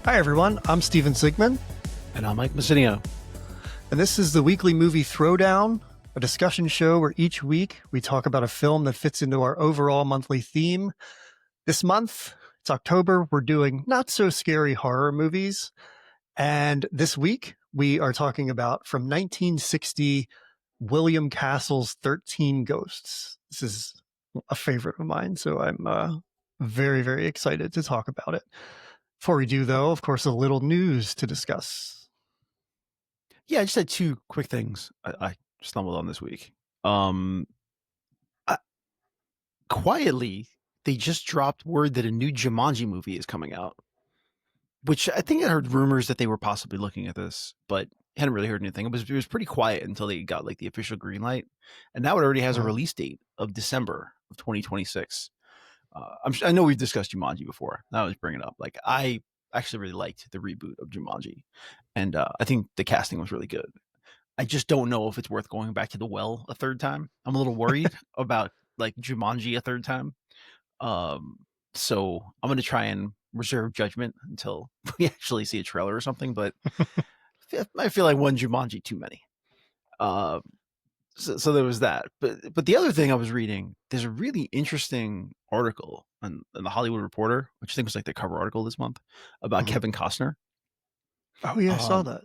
Hi, everyone. I'm Steven Sigman, And I'm Mike Massinio. and this is the weekly movie Throwdown, a discussion show where each week we talk about a film that fits into our overall monthly theme. This month, it's October, we're doing not so scary horror movies. And this week, we are talking about from 1960, William Castle's 13 Ghosts. This is a favorite of mine, so I'm very, very excited to talk about it. Before we do, though, of course, a little news to discuss. Yeah, I just had two quick things I stumbled on this week. I, quietly, they just dropped word that a new Jumanji movie is coming out, which I think I heard rumors that they were possibly looking at this, but hadn't really heard anything. It was pretty quiet until they got like the official green light, and now it already has a release date of December of 2026. I know we've discussed Jumanji before. I was bringing it up. Like I actually really liked the reboot of Jumanji, and I think the casting was really good. I just don't know if it's worth going back to the well a third time. I'm a little worried about like Jumanji a third time. So I'm going to try and reserve judgment until we actually see a trailer or something. But I feel like one Jumanji too many. So there was that. But the other thing I was reading, there's a really interesting article in the Hollywood Reporter, which I think was like the cover article this month, about Kevin Costner. Oh yeah, I saw that.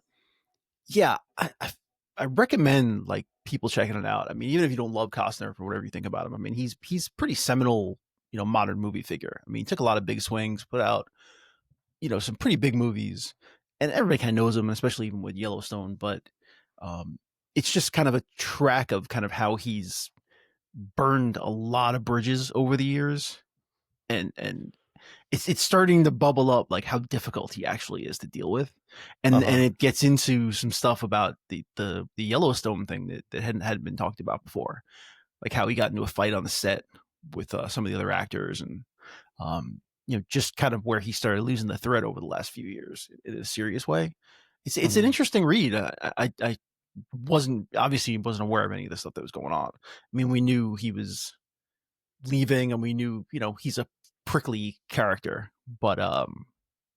Yeah, I recommend like people checking it out. I mean, even if you don't love Costner for whatever you think about him, I mean, he's pretty seminal, modern movie figure. I mean, he took a lot of big swings, put out, some pretty big movies, and everybody kind of knows him, especially even with Yellowstone. But it's just kind of a track of kind of how he's burned a lot of bridges over the years, and it's starting to bubble up like how difficult he actually is to deal with, and it gets into some stuff about the Yellowstone thing that hadn't been talked about before, like how he got into a fight on the set with some of the other actors, and just kind of where he started losing the thread over the last few years in a serious way. It's an interesting read. I wasn't aware of any of the stuff that was going on. I mean, we knew he was leaving, and we knew he's a prickly character, but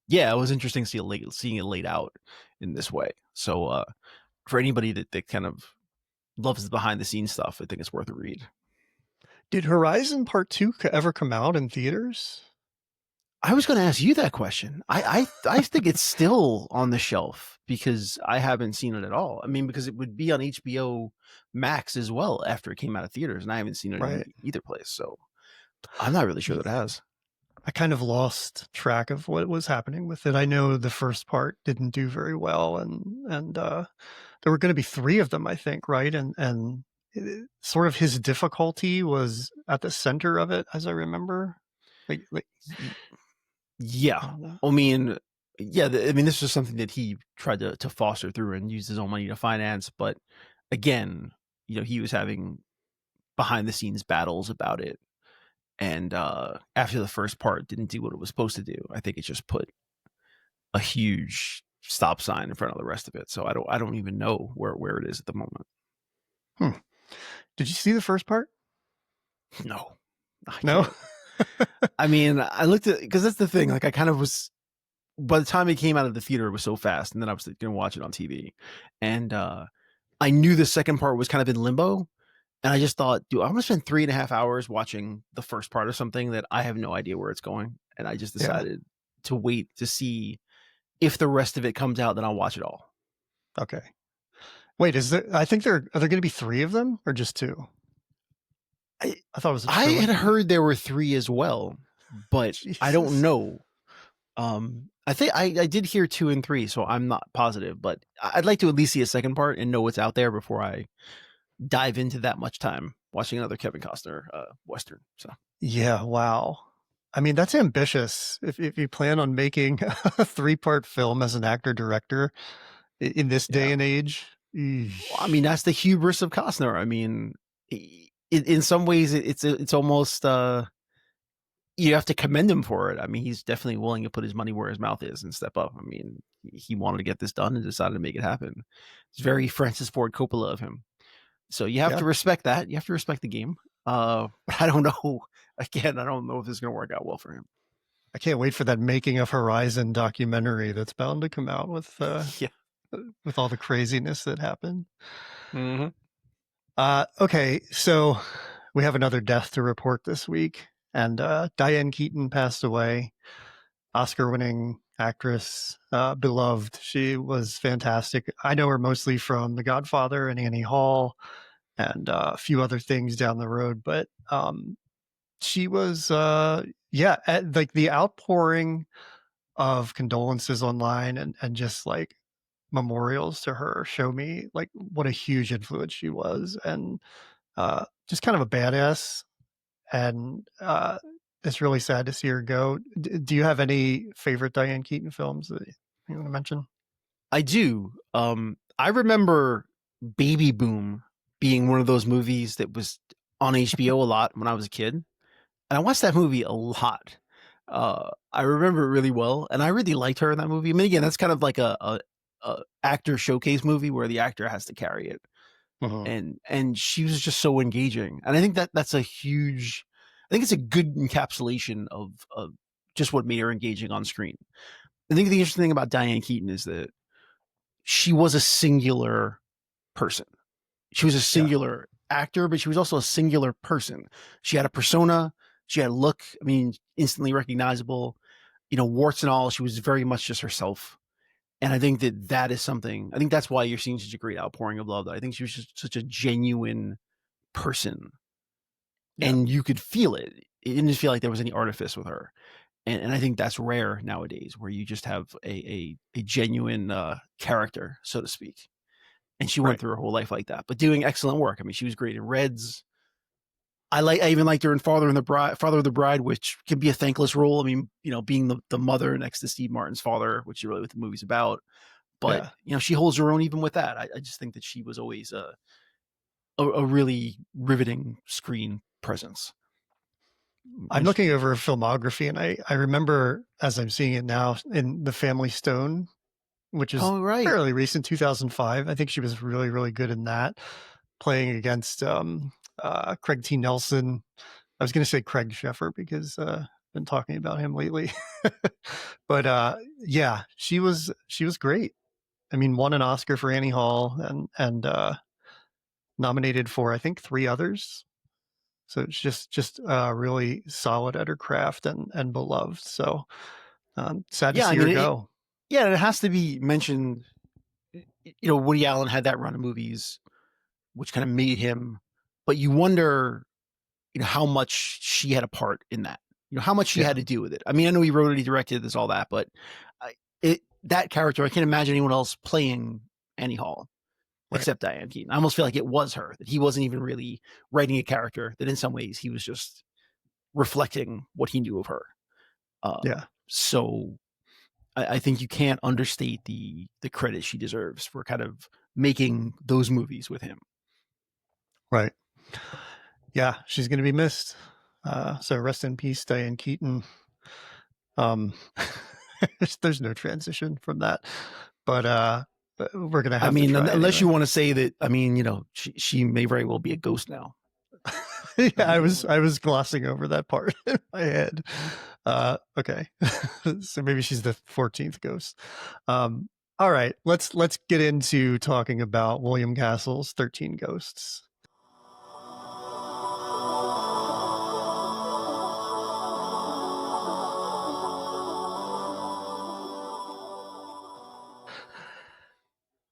yeah, it was interesting seeing it laid out in this way. So for anybody that kind of loves the behind the scenes stuff, I think it's worth a read. Did Horizon Part 2 ever come out in theaters? I was going to ask you that question. I think it's still on the shelf because I haven't seen it at all. I mean, because it would be on HBO Max as well after it came out of theaters, and I haven't seen it in either place. So I'm not really sure that it has. I kind of lost track of what was happening with it. I know the first part didn't do very well, and there were going to be 3 of them, I think, right? And sort of his difficulty was at the center of it, as I remember. Yeah, I mean, this was something that he tried to foster through and use his own money to finance. But again, he was having behind the scenes battles about it. And after the first part didn't do what it was supposed to do, I think it just put a huge stop sign in front of the rest of it. So I don't even know where it is at the moment. Did you see the first part? No. No. I mean, I looked at, because that's the thing. Like, I kind of was, by the time it came out of the theater, it was so fast, and then I was going to watch it on TV, and I knew the second part was kind of in limbo. And I just thought, dude, I'm going to spend 3.5 hours watching the first part of something that I have no idea where it's going. And I just decided to wait to see if the rest of it comes out, then I'll watch it all. Okay. Wait, are there going to be 3 of them or just 2? I thought it was a trilogy. I had heard there were 3 as well, but I don't know. I think I did hear 2 and 3, so I'm not positive, but I'd like to at least see a second part and know what's out there before I dive into that much time watching another Kevin Costner Western. So yeah, wow. I mean, that's ambitious. If you plan on making a 3-part film as an actor director in this day and age. Well, I mean, that's the hubris of Costner. I mean, in some ways, it's almost you have to commend him for it. I mean, he's definitely willing to put his money where his mouth is and step up. I mean, he wanted to get this done and decided to make it happen. It's very Francis Ford Coppola of him. So you have to respect that. You have to respect the game. But I don't know. Again, I don't know if this is going to work out well for him. I can't wait for that Making of Horizon documentary that's bound to come out Yeah. with all the craziness that happened. Hmm. Okay, so we have another death to report this week, and Diane Keaton passed away. Oscar-winning actress, beloved. She was fantastic. I know her mostly from The Godfather and Annie Hall, and a few other things down the road, but she was, like the outpouring of condolences online and just like memorials to her show me like what a huge influence she was, and just kind of a badass. And it's really sad to see her go. Do you have any favorite Diane Keaton films that you want to mention? I do. I remember Baby Boom being one of those movies that was on HBO a lot when I was a kid, and I watched that movie a lot. I remember it really well, and I really liked her in that movie. I mean, again, that's kind of like a actor showcase movie where the actor has to carry it, Mhm. and she was just so engaging, and I think that's a huge. I think it's a good encapsulation of just what made her engaging on screen. I think the interesting thing about Diane Keaton is that she was a singular person. She was a Yeah. singular actor, but she was also a singular person. She had a persona. She had a look. I mean, instantly recognizable. Warts and all. She was very much just herself. And I think that is something. I think that's why you're seeing such a great outpouring of love. I think she was just such a genuine person, Yeah. and you could feel it. It didn't just feel like there was any artifice with her. And I think that's rare nowadays, where you just have a genuine character, so to speak. And she went Right. through her whole life like that, but doing excellent work. I mean, she was great in Reds. I even liked her in Father of the Bride, which can be a thankless role. I mean, being the mother next to Steve Martin's father, which is really what the movie's about. But Yeah. she holds her own even with that. I just think that she was always a really riveting screen presence. I'm looking over her filmography, and I remember as I'm seeing it now in The Family Stone, which is Oh, right. fairly recent, 2005. I think she was really, really good in that, playing against Craig T. Nelson. I was going to say Craig Sheffer because I've been talking about him lately. But yeah, she was great. I mean, won an Oscar for Annie Hall, and nominated for I think three others. So it's just really solid at her craft and beloved. So sad to Yeah, I see her mean, go. yeah, and it has to be mentioned. Woody Allen had that run of movies, which kind of made him. But you wonder, how much she had a part in that. How much she Yeah, had to do with it. I mean, I know he wrote it, he directed this, all that, but that character, I can't imagine anyone else playing Annie Hall right. except Diane Keaton. I almost feel like it was her, that he wasn't even really writing a character, that in some ways he was just reflecting what he knew of her. Yeah, So I think you can't understate the credit she deserves for kind of making those movies with him. right. Yeah, she's going to be missed. So rest in peace, Diane Keaton. Um, there's no transition from that, but we're going to I have to mean, try unless you anyway. want to say that, I mean, she may very well be a ghost now. Yeah, I mean, I was glossing over that part in my head. Okay, so maybe she's the 14th ghost. Um, all right, let's get into talking about William Castle's 13 Ghosts.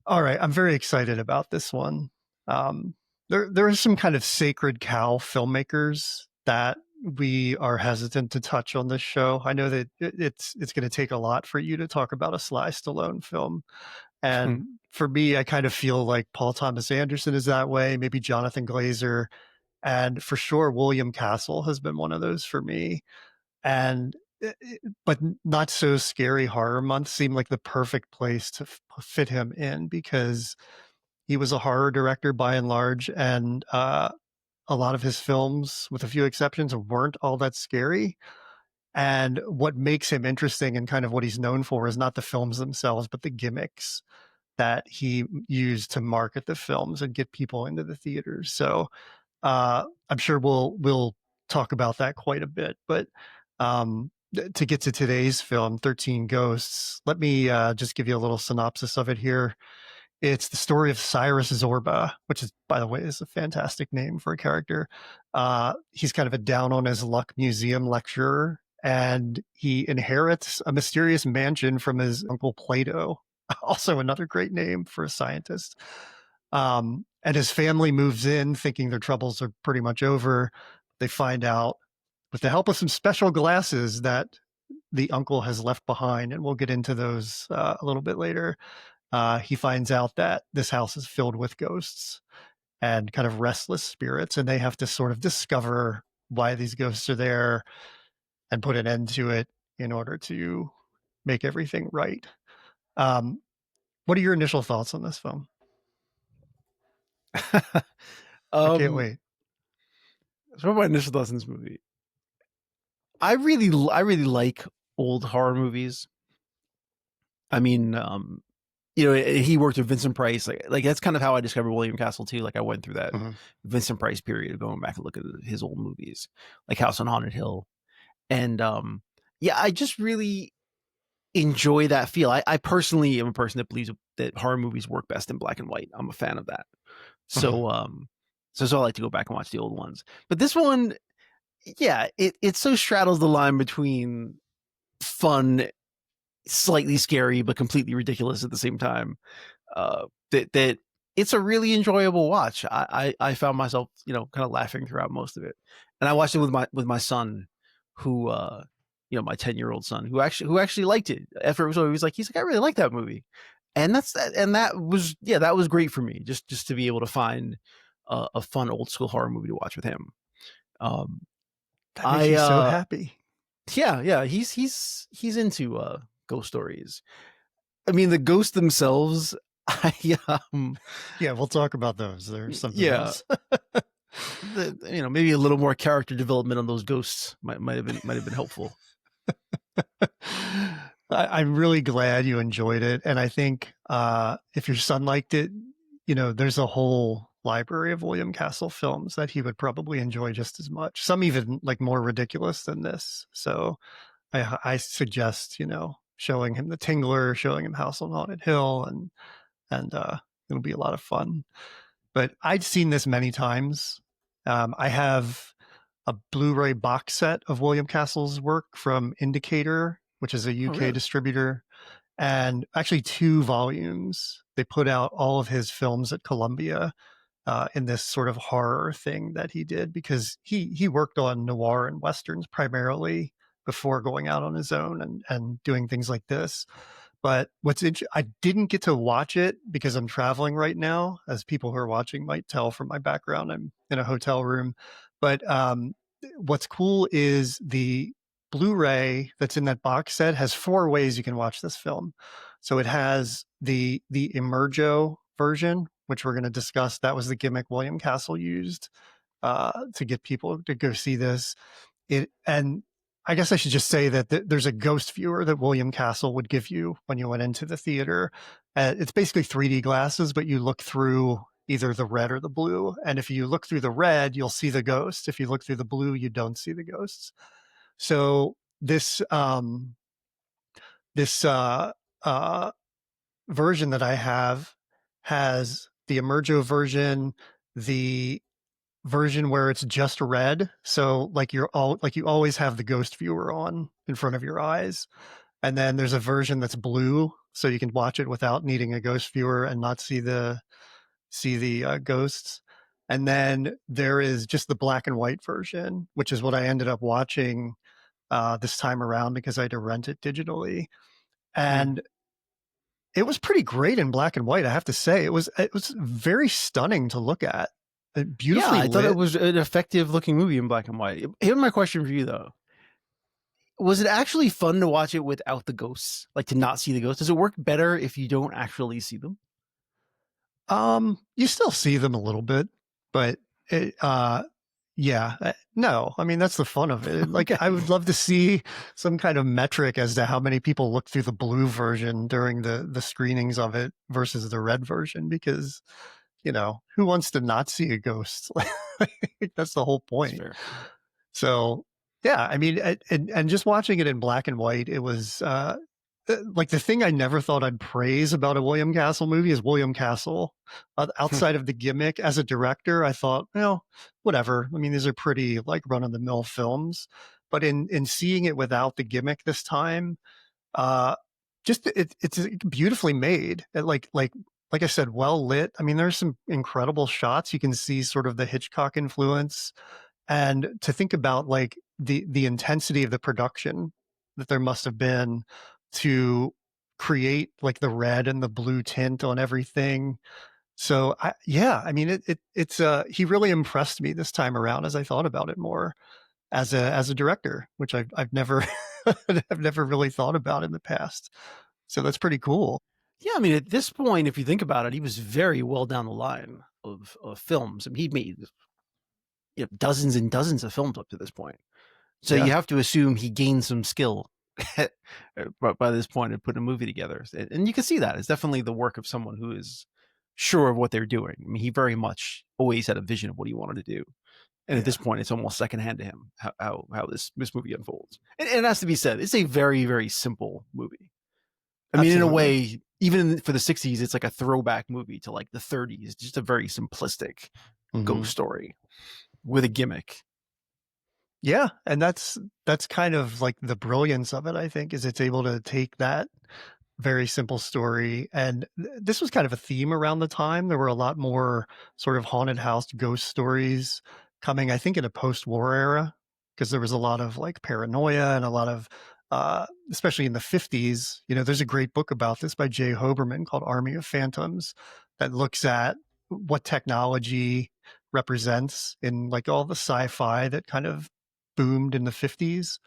All right, I'm very excited about this one. There are some kind of sacred cow filmmakers that we are hesitant to touch on this show. I know that it's going to take a lot for you to talk about a Sly Stallone film, and for me, I kind of feel like Paul Thomas Anderson is that way. Maybe Jonathan Glazer, and for sure William Castle has been one of those for me. And but not so scary horror month seemed like the perfect place to fit him in because he was a horror director by and large, and a lot of his films, with a few exceptions, weren't all that scary. And what makes him interesting and kind of what he's known for is not the films themselves, but the gimmicks that he used to market the films and get people into the theaters. So I'm sure we'll talk about that quite a bit. But to get to today's film, 13 Ghosts, let me just give you a little synopsis of it here. It's the story of Cyrus Zorba, which is, by the way, is a fantastic name for a character. He's kind of a down on his luck museum lecturer, and he inherits a mysterious mansion from his uncle Plato, also another great name for a scientist. And his family moves in thinking their troubles are pretty much over. They find out, with the help of some special glasses, that the uncle has left behind, and we'll get into those a little bit later. He finds out that this house is filled with ghosts and kind of restless spirits, and they have to sort of discover why these ghosts are there and put an end to it in order to make everything right. What are your initial thoughts on this film? I can't wait. So my initial thoughts on this movie, I really like old horror movies. I mean, he worked with Vincent Price. Like that's kind of how I discovered William Castle too. Like I went through that Vincent Price period of going back and look at his old movies, like House on Haunted Hill, and I just really enjoy that feel. I personally am a person that believes that horror movies work best in black and white. I'm a fan of that. So I like to go back and watch the old ones. But this one, it so straddles the line between fun, slightly scary, but completely ridiculous at the same time. That it's a really enjoyable watch. I found myself, kind of laughing throughout most of it. And I watched it with my son, who my 10-year-old son, who actually liked it. After it was over, he's like, I really like that movie. And that was great for me, just to be able to find a fun old school horror movie to watch with him. That makes you so happy. Yeah, he's into ghost stories. I mean, the ghosts themselves. We'll talk about those. There's something else. Maybe a little more character development on those ghosts might have been helpful. I'm really glad you enjoyed it, and I think if your son liked it, there's a whole library of William Castle films that he would probably enjoy just as much. Some even like more ridiculous than this. So I suggest showing him The Tingler, showing him House on Haunted Hill, and it'll be a lot of fun. But I'd seen this many times. I have a Blu-ray box set of William Castle's work from Indicator, which is a UK distributor, and actually 2 volumes. They put out all of his films at Columbia in this sort of horror thing that he did, because he worked on noir and westerns primarily before going out on his own and doing things like this. But I didn't get to watch it because I'm traveling right now, as people who are watching might tell from my background. I'm in a hotel room. But what's cool is the Blu-ray that's in that box set has 4 ways you can watch this film. So it has the Emergo version, which we're going to discuss. That was the gimmick William Castle used to get people to go see this. And I guess I should just say that there's a ghost viewer that William Castle would give you when you went into the theater. It's basically 3D glasses, but you look through either the red or the blue. And if you look through the red, you'll see the ghost. If you look through the blue, you don't see the ghosts. So this version that I have has the Emergo version, the version where it's just red, so you always have the ghost viewer on in front of your eyes, and then there's a version that's blue, so you can watch it without needing a ghost viewer and not see the ghosts. And then there is just the black and white version, which is what I ended up watching this time around because I had to rent it digitally, and it was pretty great in black and white. I have to say, it was very stunning to look at. Beautifully lit. I thought it was an effective looking movie in black and white. Here's my question for you though. Was it actually fun to watch it without the ghosts? Like, to not see the ghosts? Does it work better if you don't actually see them? You still see them a little bit, but no, I mean, that's the fun of it. Like, I would love to see some kind of metric as to how many people look through the blue version during the screenings of it versus the red version, because who wants to not see a ghost? That's the whole point. So Yeah, I mean, and just watching it in black and white, it was like the thing I never thought I'd praise about a William Castle movie is William Castle. Outside of the gimmick as a director, I thought, well, whatever. I mean, these are pretty like run of the mill films, but in seeing it without the gimmick this time, uh, just it's beautifully made. Like I said, well lit. I mean, there's some incredible shots. You can see sort of the Hitchcock influence, and to think about like the intensity of the production that there must have been to create like the red and the blue tint on everything. So yeah, I mean it's he really impressed me this time around as I thought about it more as a director, which I've never I've never really thought about in the past. So that's pretty cool. Yeah, I mean, at this point, if you think about it, he was very well down the line of films. I mean, he made dozens and dozens of films up to this point. So Yeah. you have to assume he gained some skill by this point and put a movie together. And you can see that. It's definitely the work of someone who is sure of what they're doing. I mean, he very much always had a vision of what he wanted to do. And at Yeah. this point, it's almost secondhand to him how this movie unfolds. And it has to be said, it's a very, very simple movie. I mean, in a Absolutely. way, even for the 60s, it's like a throwback movie to like the 30s. Just a very simplistic Hmm. ghost story with a gimmick. Yeah, and that's kind of like the brilliance of it, I think, is it's able to take that very simple story. And this was kind of a theme around the time. There were a lot more sort of haunted house ghost stories coming, I think, in a post-war era, because there was a lot of like paranoia and a lot of, especially in the 50s. There's a great book about this by Jay Hoberman called Army of Phantoms that looks at what technology represents in like all the sci-fi that kind of boomed in the 50s.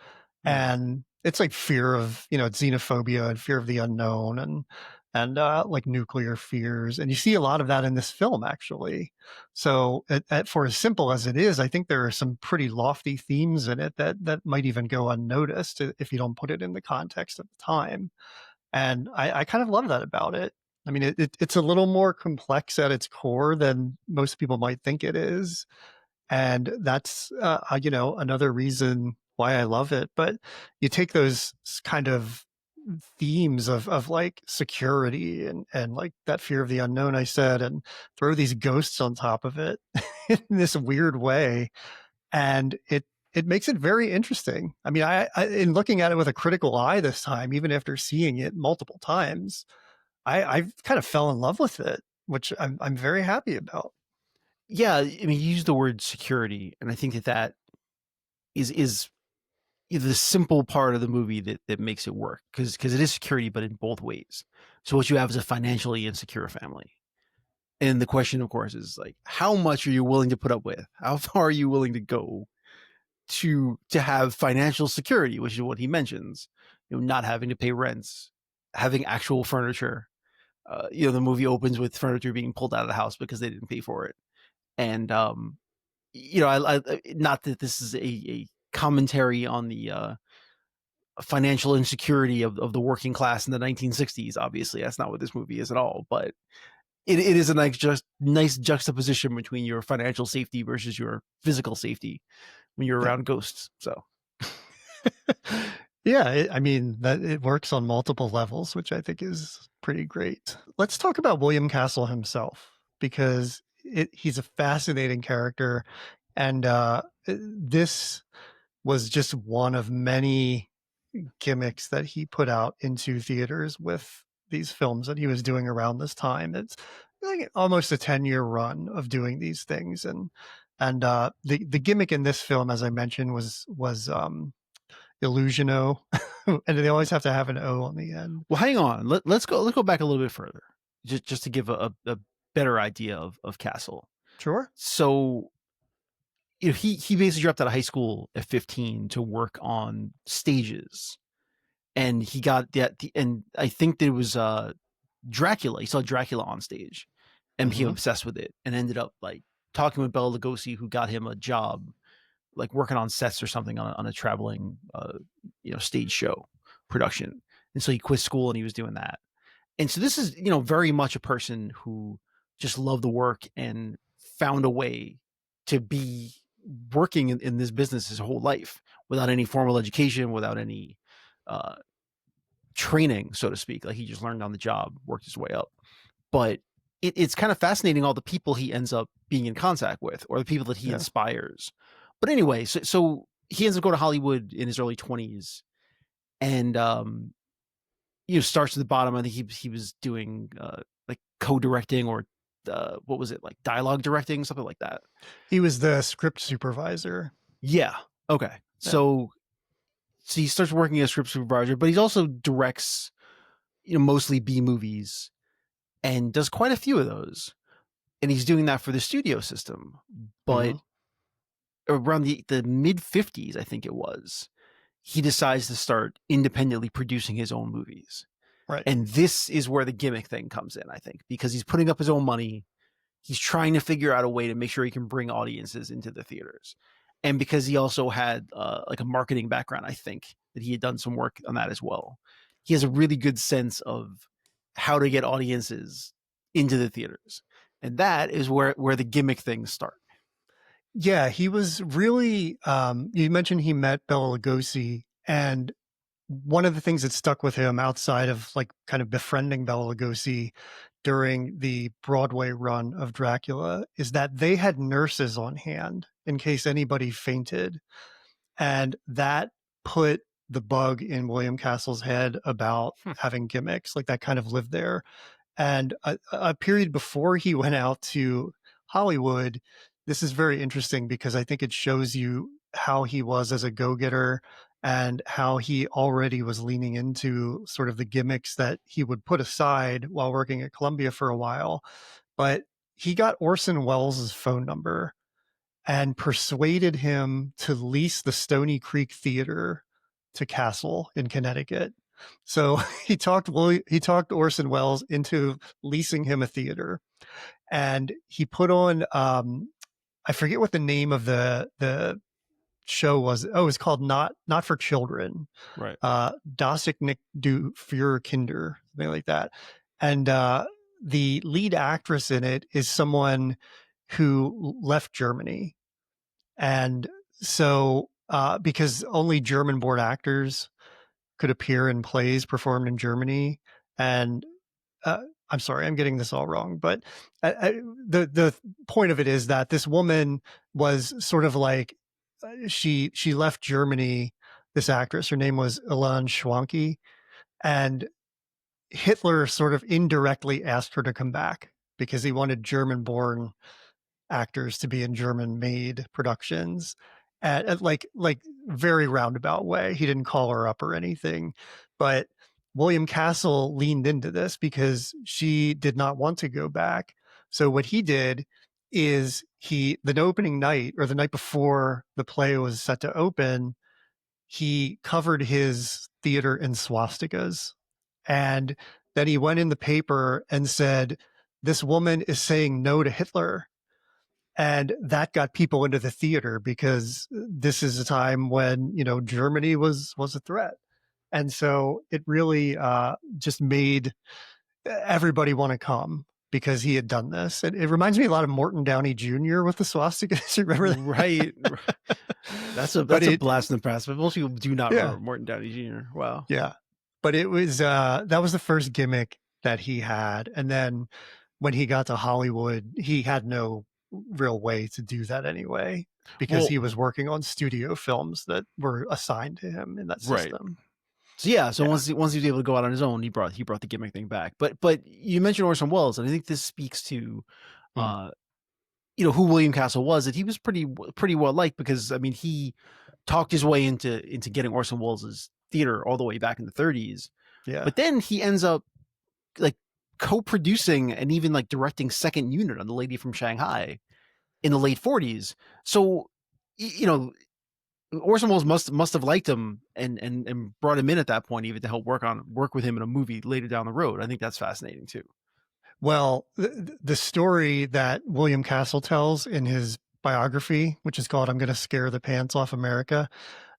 Mm. And it's like fear of xenophobia and fear of the unknown, and like nuclear fears, and you see a lot of that in this film actually. So for as simple as it is, I think there are some pretty lofty themes in it that might even go unnoticed if you don't put it in the context of the time. And I kind of love that about it. I mean, it's a little more complex at its core than most people might think it is, and that's another reason why I love it. But you take those kind of themes of like security and like that fear of the unknown I said, and throw these ghosts on top of it in this weird way, and it makes it very interesting. I mean, I in looking at it with a critical eye this time, even after seeing it multiple times, I've kind of fell in love with it, which I'm very happy about. Yeah, I mean, you use the word security, and I think that is the simple part of the movie that makes it work because it is security, but in both ways. So what you have is a financially insecure family. And the question, of course, is like, how much are you willing to put up with? How far are you willing to go to have financial security, which is what he mentions, not having to pay rents, having actual furniture. The movie opens with furniture being pulled out of the house because they didn't pay for it. And I not that this is a commentary on the financial insecurity of the working class in the 1960s. Obviously, that's not what this movie is at all. But it is a nice juxtaposition between your financial safety versus your physical safety when you're Yeah. around ghosts. So Yeah, I mean that it works on multiple levels, which I think is pretty great. Let's talk about William Castle himself because he's a fascinating character, and this was just one of many gimmicks that he put out into theaters with these films that he was doing around this time. It's like almost a 10-year run of doing these things, and the gimmick in this film, as I mentioned, was Illusiono, and they always have to have an O on the end. well, hang on. Let's go back a little bit further, just to give a better idea of Castle. Sure. So he basically dropped out of high school at 15 to work on stages, and he got and I think there was Dracula. He saw Dracula on stage and became Hmm. obsessed with it, and ended up like talking with Bela Lugosi, who got him a job like working on sets or something on a traveling stage show production. And so he quit school and he was doing that. And so this is very much a person who just loved the work and found a way to be working in this business his whole life without any formal education, without any uh, training, so to speak. Like he just learned on the job, worked his way up. But it's kind of fascinating all the people he ends up being in contact with, or the people that he Yeah. inspires. But anyway, so he ends up going to Hollywood in his early 20s, and starts at the bottom. I think he was doing like co-directing or what was it, like dialogue directing, something like that. He was the script supervisor. Yeah. Okay. Yeah. So he starts working as script supervisor, but he also directs, mostly B movies, and does quite a few of those. And he's doing that for the studio system. But around the mid 50s, I think it was, he decides to start independently producing his own movies. Right. And this is where the gimmick thing comes in, I think, because he's putting up his own money. He's trying to figure out a way to make sure he can bring audiences into the theaters. And because he also had like a marketing background, I think that he had done some work on that as well. He has a really good sense of how to get audiences into the theaters. And that is where the gimmick things start. Yeah, he was really, you mentioned he met Bela Lugosi, and one of the things that stuck with him outside of like kind of befriending Bela Lugosi during the Broadway run of Dracula is that they had nurses on hand in case anybody fainted. And that put the bug in William Castle's head about having gimmicks, like that kind of lived there. And a period before he went out to Hollywood, this is very interesting because I think it shows you how he was as a go-getter and how he already was leaning into sort of the gimmicks that he would put aside while working at Columbia for a while. But he got Orson Welles' phone number and persuaded him to lease the Stony Creek Theater to Castle in Connecticut. So he talked Orson Welles into leasing him a theater, and he put on I forget what the name of the show was. Oh, it's called Not for Children. Right. Das ich nicht für Kinder, something like that. And the lead actress in it is someone who left Germany. And so because only German-born actors could appear in plays performed in Germany, and I'm sorry, I'm getting this all wrong, but the point of it is that this woman was sort of like she left Germany. This actress, her name was Ilan Schwanke, and Hitler sort of indirectly asked her to come back because he wanted German-born actors to be in German-made productions at like very roundabout way. He didn't call her up or anything, but William Castle leaned into this because she did not want to go back. So what he did is the opening night or the night before the play was set to open, he covered his theater in swastikas. And then he went in the paper and said, "This woman is saying no to Hitler." And that got people into the theater because this is a time when, Germany was a threat. And so it really just made everybody want to come because he had done this. It reminds me a lot of Morton Downey Jr. with the swastikas. Remember that? Right. That's a blast in the past, but most people do not remember Morton Downey Jr. Wow. Yeah. But it was that was the first gimmick that he had. And then when he got to Hollywood, he had no real way to do that anyway because he was working on studio films that were assigned to him in that system. Right. So once he was able to go out on his own, he brought the gimmick thing back. But you mentioned Orson Welles, and I think this speaks to who William Castle was. That he was pretty well liked because, I mean, he talked his way into getting Orson Welles' theater all the way back in the 30s. Yeah. But then he ends up like co-producing and even like directing second unit on The Lady from Shanghai in the late 40s. So, Orson Welles must have liked him and brought him in at that point, even to help work with him in a movie later down the road. I think that's fascinating too. Well, the story that William Castle tells in his biography, which is called "I'm Going to Scare the Pants Off America,"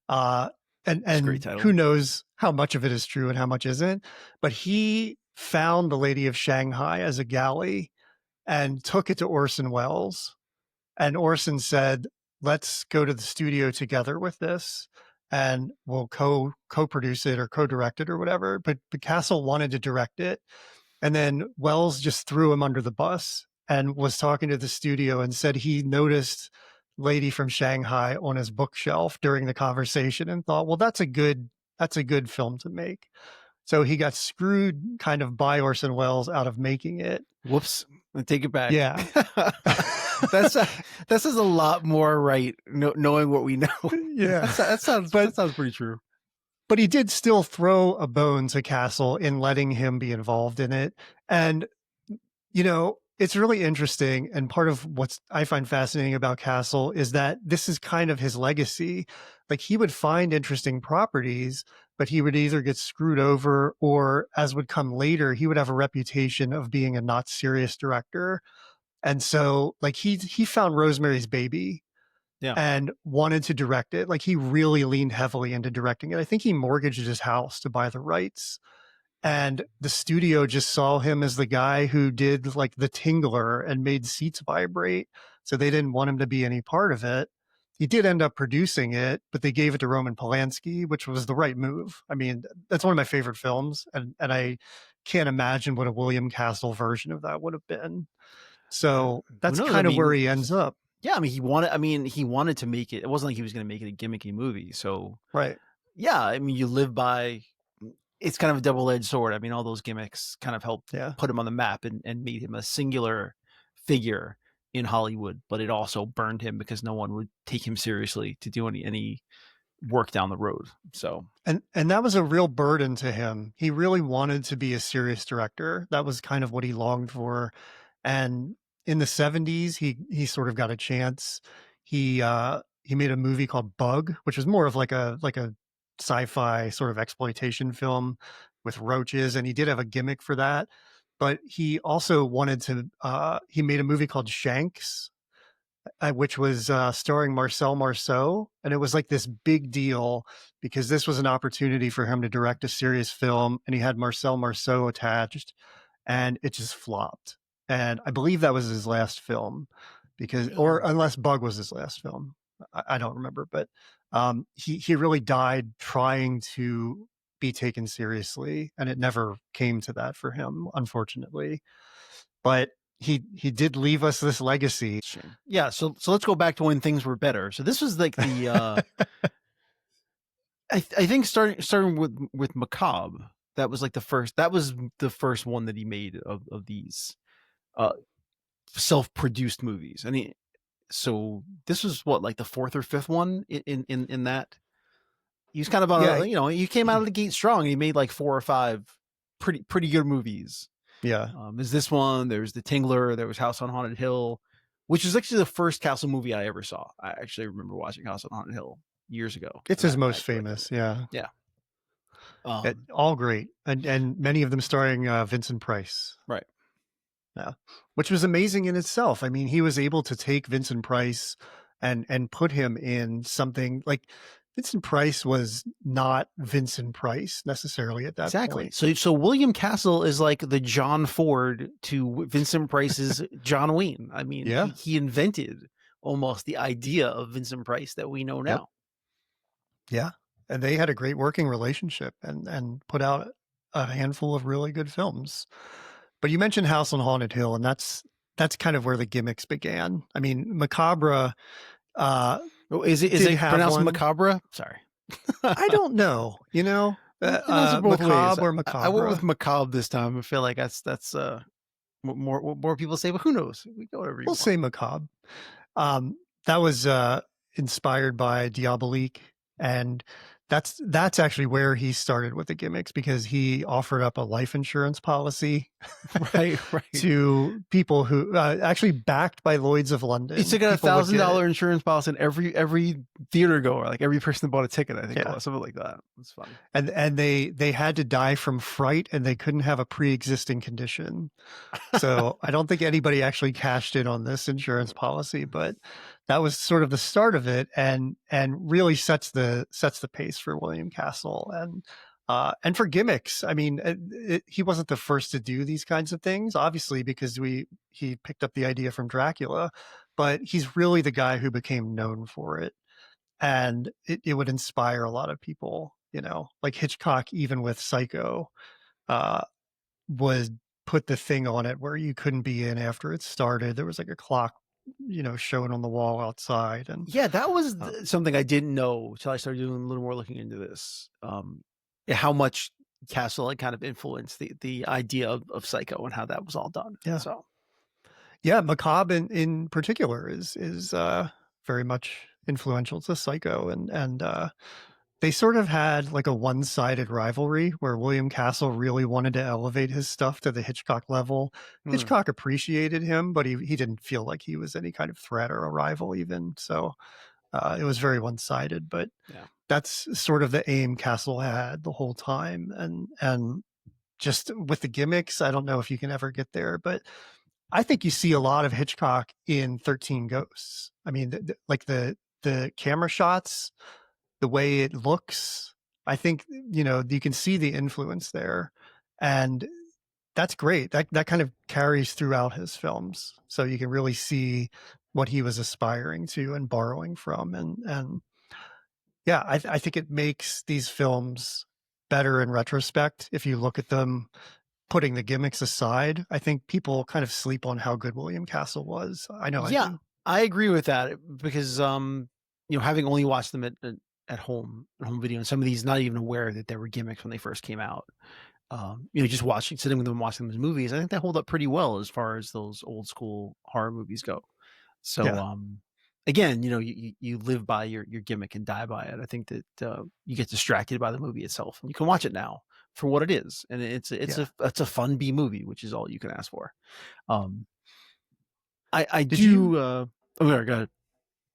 and who knows how much of it is true and how much isn't, but he found The Lady of Shanghai as a galley and took it to Orson Welles. And Orson said, let's go to the studio together with this and we'll co-produce it or co-direct it or whatever. But Castle wanted to direct it. And then Wells just threw him under the bus and was talking to the studio and said he noticed Lady from Shanghai on his bookshelf during the conversation and thought, well, that's a good film to make. So he got screwed kind of by Orson Welles out of making it. Whoops. I take it back. Yeah. That says a lot more, right? Knowing what we know. Yeah. that sounds pretty true. But he did still throw a bone to Castle in letting him be involved in it. And, you know, it's really interesting. And part of what I find fascinating about Castle is that this is kind of his legacy. Like, he would find interesting properties, but he would either get screwed over or, as would come later, he would have a reputation of being a not serious director. And so, like, he found Rosemary's Baby and wanted to direct it. Like, he really leaned heavily into directing it. I think he mortgaged his house to buy the rights. And the studio just saw him as the guy who did like The Tingler and made seats vibrate. So they didn't want him to be any part of it. He did end up producing it, but they gave it to Roman Polanski, which was the right move. I mean, that's one of my favorite films. And I can't imagine what a William Castle version of that would have been. So that's kind of where he ends up. Yeah, I mean, he wanted to make it. It wasn't like he was going to make it a gimmicky movie. So, right. Yeah, I mean, you live by. It's kind of a double-edged sword. I mean, all those gimmicks kind of helped put him on the map and made him a singular figure in Hollywood. But it also burned him because no one would take him seriously to do any work down the road. So, and that was a real burden to him. He really wanted to be a serious director. That was kind of what he longed for. And in the 70s, he sort of got a chance. He made a movie called Bug, which was more of like a sci-fi sort of exploitation film with roaches, and he did have a gimmick for that. But he also wanted to he made a movie called Shanks, which was starring Marcel Marceau, and it was like this big deal because this was an opportunity for him to direct a serious film, and he had Marcel Marceau attached, and it just flopped. And I believe that was his last film, or unless Bug was his last film, I don't remember. But he really died trying to be taken seriously, and it never came to that for him, unfortunately. But he did leave us this legacy. Yeah. So let's go back to when things were better. So this was like the I think starting with Macabre. That was like the first. That was the first one that he made of these self-produced movies. So this was what, like the fourth or fifth one in that. He was kind of on he came out of the gate strong. He made like 4 or 5 pretty good movies. Yeah. There's this one, there's The Tingler, there was House on Haunted Hill, which is actually the first Castle movie I ever saw. I actually remember watching House on Haunted Hill years ago. It's his most famous. Yeah. All great. And many of them starring Vincent Price. Right. Yeah. Which was amazing in itself. I mean, he was able to take Vincent Price and put him in something like Vincent Price was not Vincent Price necessarily at that point. So William Castle is like the John Ford to Vincent Price's John Wayne. I mean, he invented almost the idea of Vincent Price that we know now. Yeah. And they had a great working relationship and put out a handful of really good films. But you mentioned House on Haunted Hill, and that's kind of where the gimmicks began. I mean, Macabre. Is it pronounced Macabre? Sorry, I don't know. Macabre or Macabre. I went with Macabre this time. I feel like that's what more people say, but who knows? We go whatever. We'll say Macabre. That was inspired by Diabolique, and that's actually where he started with the gimmicks, because he offered up a life insurance policy right to people who actually backed by Lloyd's of London. He took a $1,000 insurance policy in every theater goer, like every person that bought a ticket, I think, something like that. It's fun. And they had to die from fright, and they couldn't have a pre-existing condition. So I don't think anybody actually cashed in on this insurance policy, but that was sort of the start of it, and really sets the pace for William Castle and for gimmicks. I mean, he wasn't the first to do these kinds of things, obviously, because he picked up the idea from Dracula, but he's really the guy who became known for it. And it would inspire a lot of people, like Hitchcock, even with Psycho, uh, would put the thing on it where you couldn't be in after it started. There was like a clock, showing on the wall outside. And Yeah, that was something I didn't know till I started doing a little more looking into this. How much Castle had kind of influenced the idea of Psycho and how that was all done. yeah, So yeah, Macabre in particular is very much influential to Psycho, and they sort of had like a one-sided rivalry where William Castle really wanted to elevate his stuff to the Hitchcock level. Hitchcock appreciated him, but he didn't feel like he was any kind of threat or a rival even. So it was very one-sided, but yeah. that's sort of the aim Castle had the whole time. And just with the gimmicks, I don't know if you can ever get there, but I think you see a lot of Hitchcock in 13 Ghosts. I mean, like the camera shots, the way it looks, I think, you can see the influence there. And that's great. That kind of carries throughout his films. So you can really see what he was aspiring to and borrowing from. And yeah, I think it makes these films better in retrospect. If you look at them, putting the gimmicks aside, I think people kind of sleep on how good William Castle was. I know I Yeah, do. I agree with that because having only watched them at home video, and some of these not even aware that there were gimmicks when they first came out. Just sitting with them watching those movies, I think they hold up pretty well as far as those old school horror movies go. So, Yeah. again, you live by your gimmick and die by it. I think that you get distracted by the movie itself, and you can watch it now for what it is, and it's Yeah. a fun B movie, which is all you can ask for. I Did do. you? Oh, go ahead.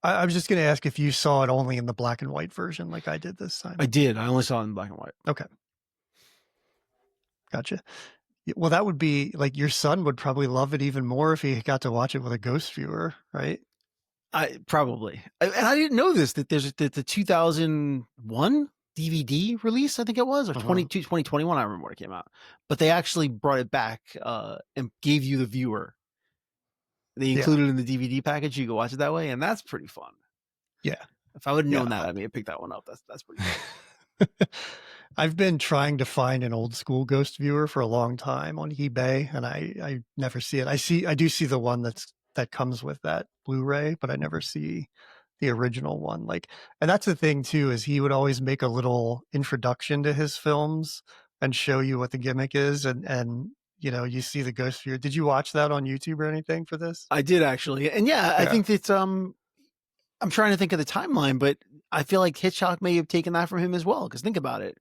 I was just going to ask if you saw it only in the black and white version, like I did this I time. did. I only saw it in black and white. Okay, gotcha. Well, that would be like your son would probably love it even more if he got to watch it with a ghost viewer, right? I probably, and I didn't know this, that there's the 2001 DVD release, I think it was, or 2021. I remember when it came out, but they actually brought it back and gave you the viewer. They included it in the DVD package. You can watch it that way, and that's pretty fun. Yeah. If I would have known that, I may have picked that one up. That's pretty cool. I've been trying to find an old school ghost viewer for a long time on eBay, and I never see it. I do see the one that comes with that Blu-ray, but I never see the original one. And that's the thing too, is he would always make a little introduction to his films and show you what the gimmick is, and you see the ghost viewer. Did you watch that on YouTube or anything for this? I did actually, and I think that I'm trying to think of the timeline, but I feel like Hitchcock may have taken that from him as well. Because think about it,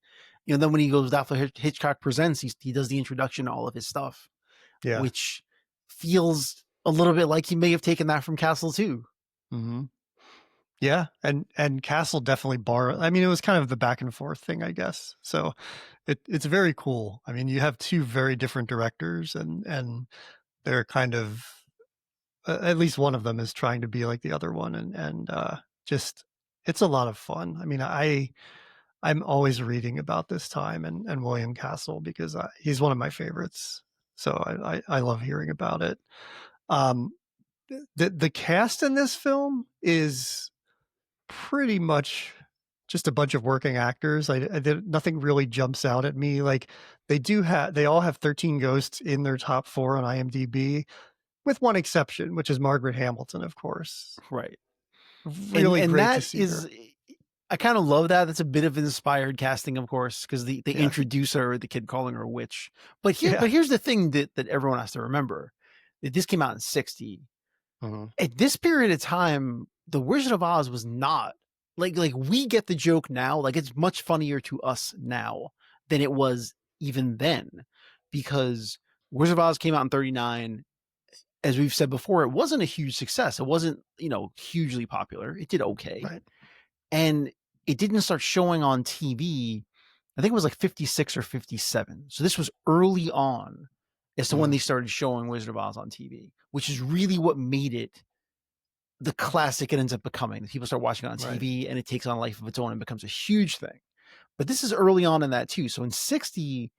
then when he goes after Hitchcock Presents, he does the introduction to all of his stuff, which feels a little bit like he may have taken that from Castle too. Mm-hmm. Yeah, and Castle definitely borrowed. I mean, it was kind of the back and forth thing, I guess. So it's very cool. I mean, you have two very different directors, and they're kind of at least one of them is trying to be like the other one, and just it's a lot of fun. I mean, I'm always reading about this time and William Castle because he's one of my favorites. So I love hearing about it. The cast in this film is pretty much just a bunch of working actors. Nothing really jumps out at me. Like they all have 13 Ghosts in their top 4 on IMDb, with one exception, which is Margaret Hamilton, of course. Right. Really and great that to see is, her. I kind of love that. That's a bit of inspired casting, of course, because they introduce her, the kid calling her a witch. But here's the thing that everyone has to remember: that this came out in '60. At this period of time, The Wizard of Oz was not like we get the joke now. Like, it's much funnier to us now than it was even then, because Wizard of Oz came out in '39. As we've said before, it wasn't a huge success. It wasn't, hugely popular. It did okay. Right. And it didn't start showing on TV. I think it was like 56 or 57. So this was early on as to when they started showing Wizard of Oz on TV, which is really what made it the classic it ends up becoming. People start watching it on TV and it takes on a life of its own and becomes a huge thing. But this is early on in that too. So in '60,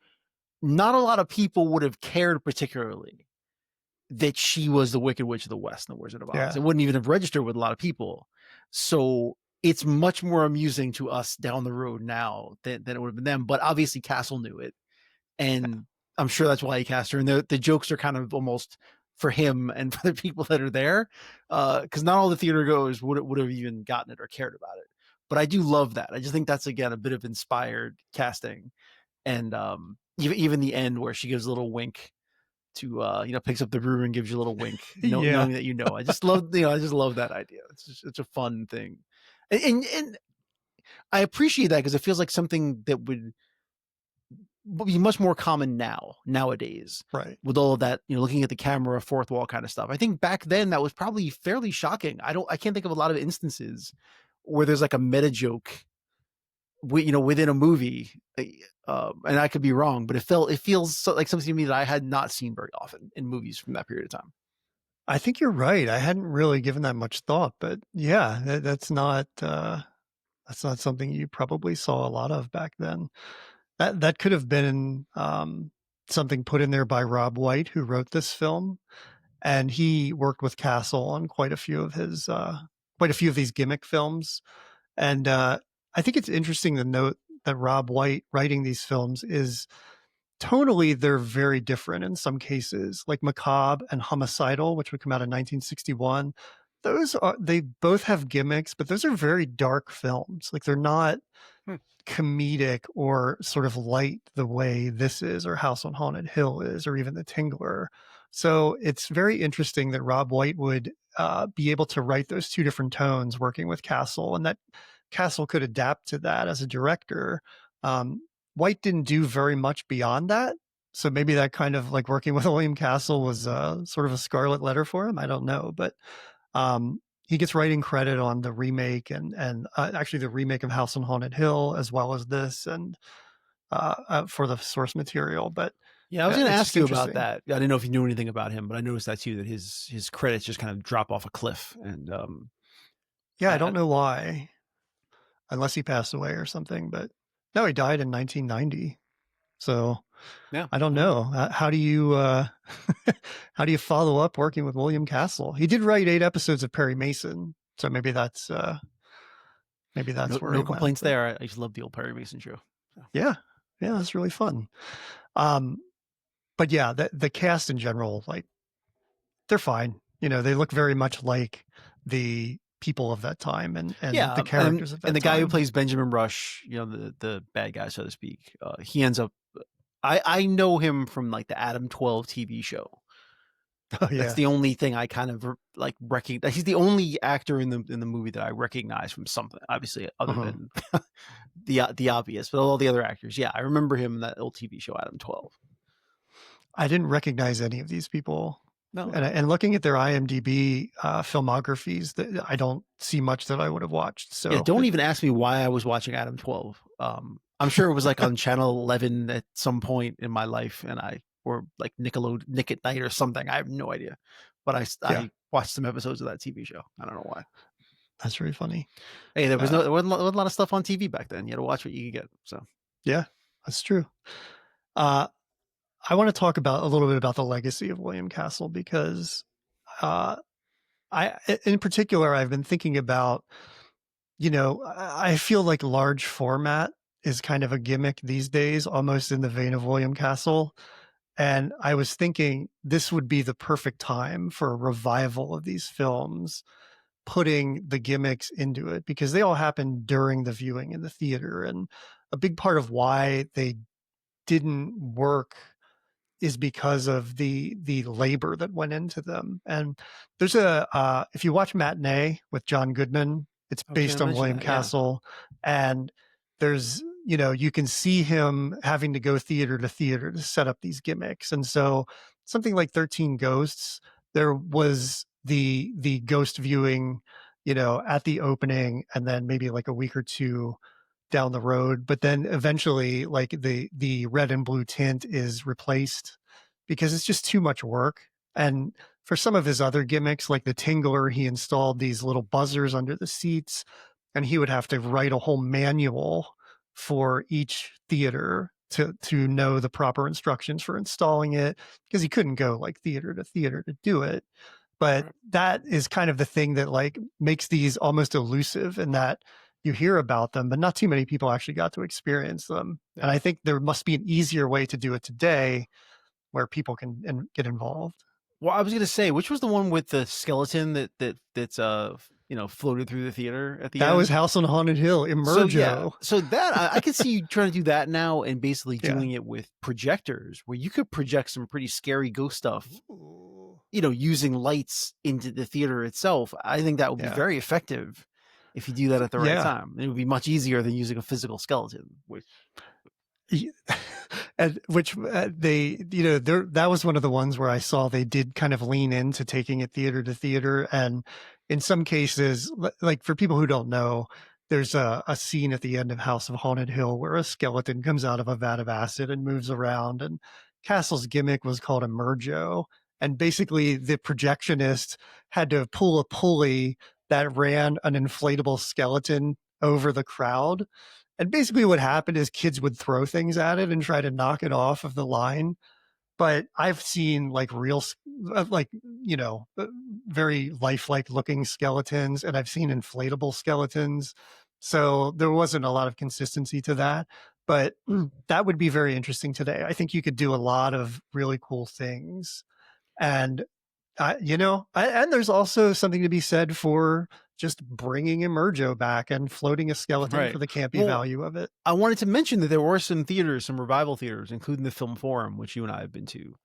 not a lot of people would have cared particularly that she was the Wicked Witch of the West in the Wizard of Oz. Yeah. It wouldn't even have registered with a lot of people. So it's much more amusing to us down the road now than it would have been then. But obviously Castle knew it. And I'm sure that's why he cast her. And the jokes are kind of almost for him and for the people that are there. Because not all the theater goers would have even gotten it or cared about it. But I do love that. I just think that's, again, a bit of inspired casting. And even the end where she gives a little wink to picks up the brew and gives you a little wink, knowing that. I just love that idea. It's a fun thing, and I appreciate that because it feels like something that would be much more common nowadays, Right. with all of that, looking at the camera, fourth wall kind of stuff. I think back then that was probably fairly shocking. I can't think of a lot of instances where there's like a meta joke, within a movie, and I could be wrong, but it feels like something to me that I had not seen very often in movies from that period of time. I think you're right. I hadn't really given that much thought, but yeah, that's not something you probably saw a lot of back then. That could have been something put in there by Rob White, who wrote this film, and he worked with Castle on quite a few of these gimmick films. And I think it's interesting to note that Rob White writing these films is tonally, they're very different in some cases, like Macabre and Homicidal, which would come out in 1961. They both have gimmicks, but those are very dark films. Like, they're not comedic or sort of light the way this is, or House on Haunted Hill is, or even The Tingler. So it's very interesting that Rob White would be able to write those two different tones working with Castle, and that Castle could adapt to that as a director. White didn't do very much beyond that. So maybe that kind of like working with William Castle was sort of a scarlet letter for him. I don't know. But he gets writing credit on the remake and actually the remake of House on Haunted Hill, as well as this, and for the source material. But yeah, I was going to ask you about that. I didn't know if you knew anything about him, but I noticed that too, that his credits just kind of drop off a cliff. And yeah, I don't know why, unless he passed away or something. But no, he died in 1990. So yeah, I don't know. How do you how do you follow up working with William Castle? He did write 8 episodes of Perry Mason, so maybe that's where no complaints there. I just love the old Perry Mason show. So. Yeah, that's really fun. But yeah, the cast in general, like, they're fine. They look very much like the people of that time and the characters of that time. And the guy who plays Benjamin Rush, the bad guy, so to speak, he ends up. I know him from like the Adam 12 TV show. Oh, yeah. That's the only thing I kind of like recognize. He's the only actor in the movie that I recognize from something, obviously, other than the obvious. But all the other actors, yeah, I remember him in that old TV show, Adam 12. I didn't recognize any of these people. No. And looking at their IMDb filmographies, I don't see much that I would have watched. So yeah, don't even ask me why I was watching Adam 12. I'm sure it was like on Channel 11 at some point in my life, or like Nick at Night or something. I have no idea, but I watched some episodes of that TV show. I don't know why. That's really funny. Hey, there wasn't a lot of stuff on TV back then. You had to watch what you could get. So yeah, that's true. I want to talk a little bit about the legacy of William Castle, because in particular, I've been thinking about, I feel like large format is kind of a gimmick these days, almost in the vein of William Castle. And I was thinking this would be the perfect time for a revival of these films, putting the gimmicks into it, because they all happened during the viewing in the theater. And a big part of why they didn't work is because of the labor that went into them. And there's if you watch Matinee with John Goodman, it's based on William Castle. Yeah. And there's, you can see him having to go theater to theater to set up these gimmicks. And so something like 13 Ghosts, there was the ghost viewing, at the opening, and then maybe like a week or two down the road. But then eventually, like, the red and blue tint is replaced because it's just too much work. And for some of his other gimmicks, like the Tingler, he installed these little buzzers under the seats, and he would have to write a whole manual for each theater to know the proper instructions for installing it, because he couldn't go like theater to theater to do it. But that is kind of the thing that like makes these almost elusive, in that you hear about them, but not too many people actually got to experience them. And I think there must be an easier way to do it today where people can get involved. Well, I was gonna say, which was the one with the skeleton that's floated through the theater at the That end? was House on Haunted Hill, Emergo. So that I could see you trying to do that now, and basically Yeah. doing it with projectors, where you could project some pretty scary ghost stuff, Ooh. using lights into the theater itself. I think that would be Yeah. very effective if you do that at the right Yeah. time. It would be much easier than using a physical skeleton, which And which they, that was one of the ones where I saw they did kind of lean into taking it theater to theater. And in some cases, like for people who don't know, there's a scene at the end of House of Haunted Hill where a skeleton comes out of a vat of acid and moves around. And Castle's gimmick was called Emergo. And basically the projectionist had to pull a pulley that ran an inflatable skeleton over the crowd. And basically what happened is kids would throw things at it and try to knock it off of the line. But I've seen like real, like, very lifelike looking skeletons, and I've seen inflatable skeletons. So there wasn't a lot of consistency to that, but that would be very interesting today. I think you could do a lot of really cool things. And and there's also something to be said for just bringing Emergo back and floating a skeleton Right. for the campy Well, value of it. I wanted to mention that there were some theaters, some revival theaters, including the Film Forum, which you and I have been to,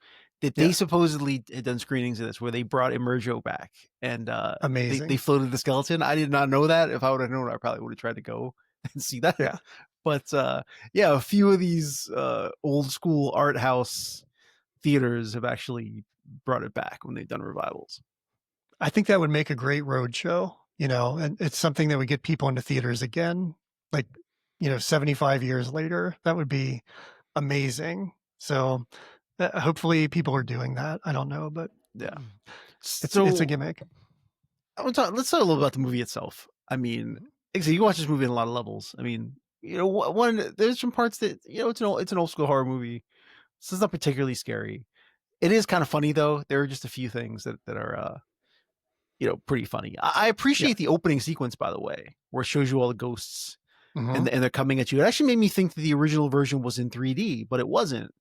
that they Yeah. supposedly had done screenings of this where they brought Emergo back, and Amazing. they floated the skeleton. I did not know that. If I would have known, I probably would have tried to go and see that. Yeah. But a few of these old school art house theaters have actually brought it back when they've done revivals. I think that would make a great road show, and it's something that would get people into theaters again, like, 75 years later. That would be amazing. So hopefully people are doing that. I don't know, but Yeah. it's a gimmick. Let's talk a little about the movie itself. I mean, like I said, you can watch this movie on a lot of levels. I mean, one, there's some parts that, it's an old school horror movie. So it's not particularly scary. It is kind of funny though. There are just a few things that are, pretty funny. I appreciate the opening sequence, by the way, where it shows you all the ghosts and they're coming at you. It actually made me think that the original version was in 3D, but it wasn't.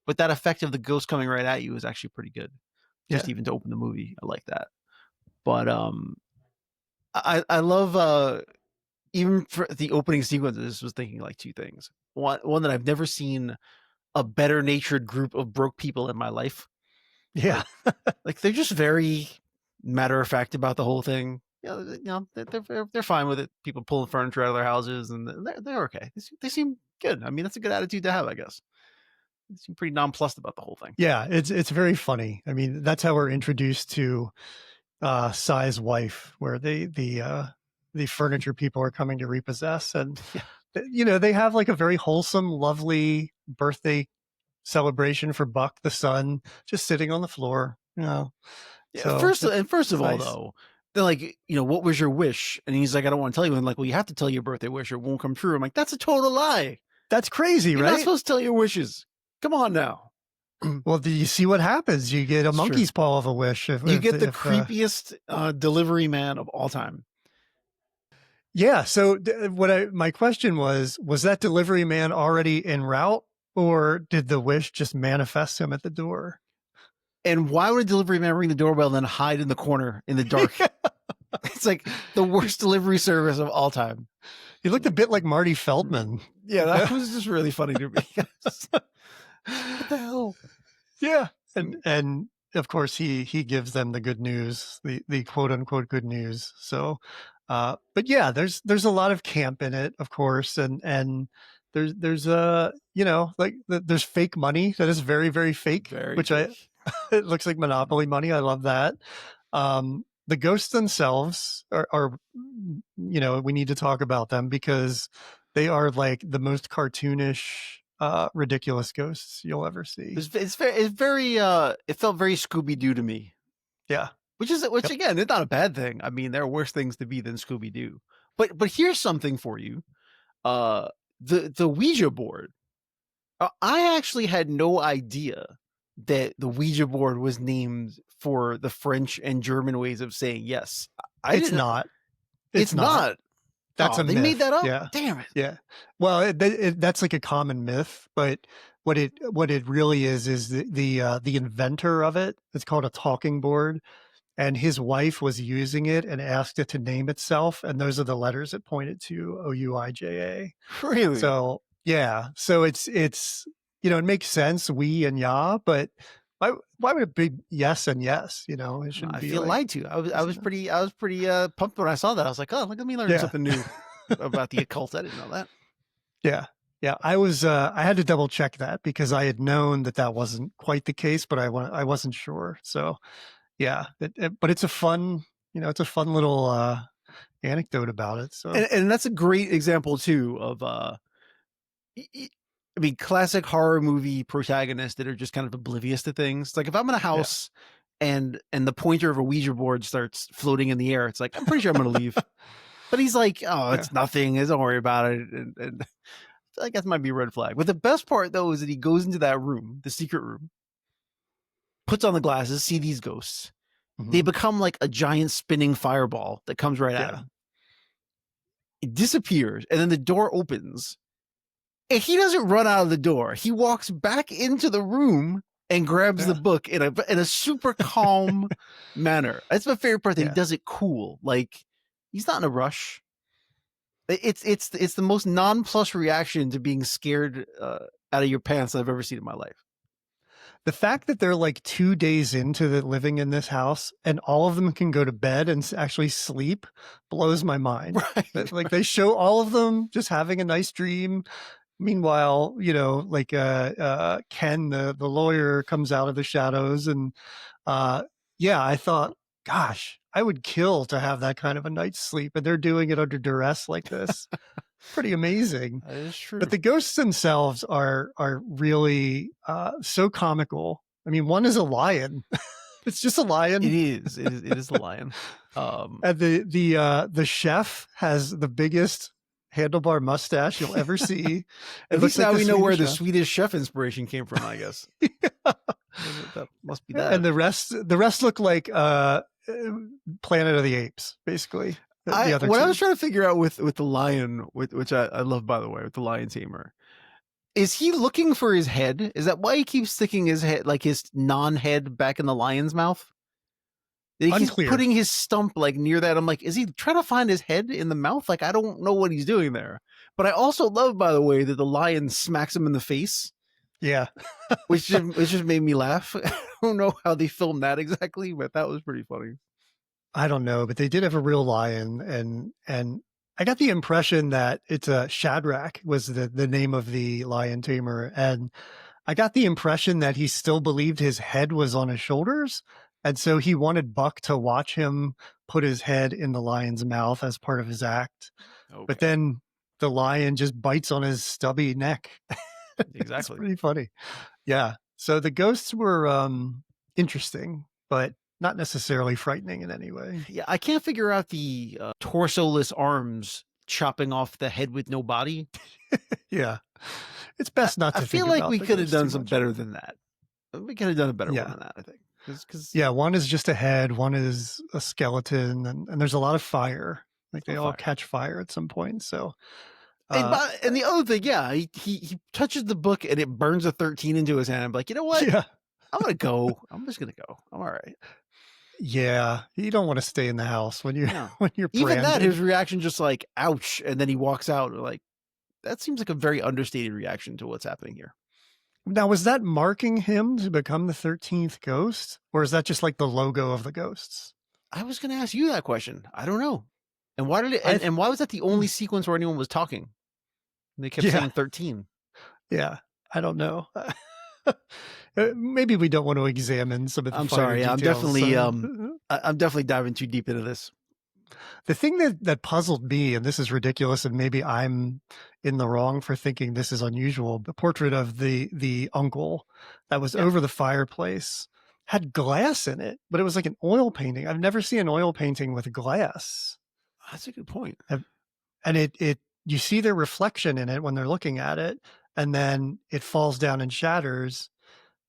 But that effect of the ghost coming right at you is actually pretty good. Just even to open the movie. I like that. But I love even for the opening sequences, was thinking like two things. One that I've never seen a better natured group of broke people in my life. Yeah. Like they're just very matter of fact about the whole thing. They're fine with it. People pulling furniture out of their houses, and they're okay. They seem good. I mean, that's a good attitude to have, I guess. They seem pretty nonplussed about the whole thing. Yeah, it's very funny. I mean, that's how we're introduced to Sai's wife, where the furniture people are coming to repossess, and they have like a very wholesome, lovely birthday celebration for Buck the son, just sitting on the floor. Yeah, so first of all, nice. though, they're like, what was your wish? And he's like, I don't want to tell you. And like, well, you have to tell your birthday wish or it won't come true. I'm like, that's a total lie. That's crazy, You're right? not supposed to tell your wishes. Come on now. Well, do you see what happens? You get a monkey's paw of a wish. You get the creepiest delivery man of all time. Yeah. So my question was that delivery man already en route, or did the wish just manifest him at the door? And why would a delivery man ring the doorbell and then hide in the corner in the dark? It's like the worst delivery service of all time. He looked a bit like Marty Feldman. Yeah, that was just really funny to me. What the hell? Yeah. And of course he gives them the good news, the quote unquote good news. So, but yeah, there's a lot of camp in it, of course. And there's there's fake money that is very, very fake, it looks like Monopoly money. I love that. The ghosts themselves are, we need to talk about them because they are like the most cartoonish, ridiculous ghosts you'll ever see. It's very it felt very Scooby-Doo to me. Yeah. Which again, it's not a bad thing. I mean, there are worse things to be than Scooby-Doo. But here's something for you. The Ouija board. I actually had no idea that the Ouija board was named for the French and German ways of saying yes. I It's didn't. not. It's not. That's Oh, a they made myth. that up. Yeah. Damn it. Yeah. Well, that's like a common myth, but what it really is the inventor of it. It's called a talking board, and his wife was using it and asked it to name itself, and those are the letters it pointed to, Ouija. Really? So yeah, so it's it makes sense, we and ya, but why would it be yes and yes? It shouldn't I be feel like lied to. I was pretty pumped when I saw that. I was like, oh, look at me learning yeah. something new about the occult. I didn't know that. Yeah. Yeah. I had to double check that because I had known that wasn't quite the case, but I wasn't sure. So yeah, but it's a fun, little anecdote about it. So And that's a great example too of I mean, classic horror movie protagonists that are just kind of oblivious to things. Like if I'm in a house and the pointer of a Ouija board starts floating in the air, it's like I'm pretty sure I'm going to leave. But he's like, oh, it's nothing. Don't worry about it. And I guess might be a red flag. But the best part though is that he goes into that room, the secret room, puts on the glasses, see these ghosts. Mhm. They become like a giant spinning fireball that comes right at him. It disappears, and then the door opens. And he doesn't run out of the door. He walks back into the room and grabs the book in a super calm manner. That's my favorite part. That he does it cool. Like he's not in a rush. It's the most nonplussed reaction to being scared out of your pants I've ever seen in my life. The fact that they're like 2 days into living in this house and all of them can go to bed and actually sleep blows my mind. Right. Like they show all of them just having a nice dream. Meanwhile, like Ken, the lawyer, comes out of the shadows, and I thought, gosh, I would kill to have that kind of a night's sleep, and they're doing it under duress like this. Pretty amazing. That is true. But the ghosts themselves are really so comical. I mean, one is a lion. It's just a lion. It is. It is a lion. And the chef has the biggest handlebar mustache you'll ever see. At least now we know where the Swedish chef inspiration came from, I guess. That must be that. And the rest look like Planet of the Apes, basically. I was trying to figure out with the lion, which I love, by the way, with the lion tamer, is he looking for his head? Is that why he keeps sticking his head, like his non-head, back in the lion's mouth? He's putting his stump like near that. I'm like, is he trying to find his head in the mouth? Like, I don't know what he's doing there. But I also love, by the way, that the lion smacks him in the face. Yeah. which just made me laugh. I don't know how they filmed that exactly, but that was pretty funny. I don't know, but they did have a real lion, and I got the impression that it's Shadrach was the name of the lion tamer, and I got the impression that he still believed his head was on his shoulders. And so he wanted Buck to watch him put his head in the lion's mouth as part of his act. Okay. But then the lion just bites on his stubby neck. Exactly. It's pretty funny. Yeah. So the ghosts were interesting, but not necessarily frightening in any way. Yeah. I can't figure out the torso-less arms chopping off the head with no body. Yeah. It's best not to I feel like we could have done some better than that. We could have done a better one than that, I think. Yeah, one is just a head, one is a skeleton, and there's a lot of fire. Like they all catch fire at some point. So, and the other thing, he touches the book and it burns a 13 into his hand. I'm like, you know what? Yeah, I'm gonna go. I'm just gonna go. I'm all right. Yeah, you don't want to stay in the house when you're branded. Even that, his reaction just like, ouch, and then he walks out. Like that seems like a very understated reaction to what's happening here. Now, was that marking him to become the 13th ghost? Or is that just like the logo of the ghosts? I was going to ask you that question. I don't know. And why did it, and why was that the only sequence where anyone was talking? And they kept saying 13. Yeah, I don't know. Maybe we don't want to examine some of the sorry. details, I'm definitely diving too deep into this. The thing that puzzled me, and this is ridiculous, and maybe I'm in the wrong for thinking this is unusual, the portrait of the uncle that was over the fireplace had glass in it, but it was like an oil painting. I've never seen an oil painting with glass. That's a good point. And you see their reflection in it when they're looking at it, and then it falls down and shatters.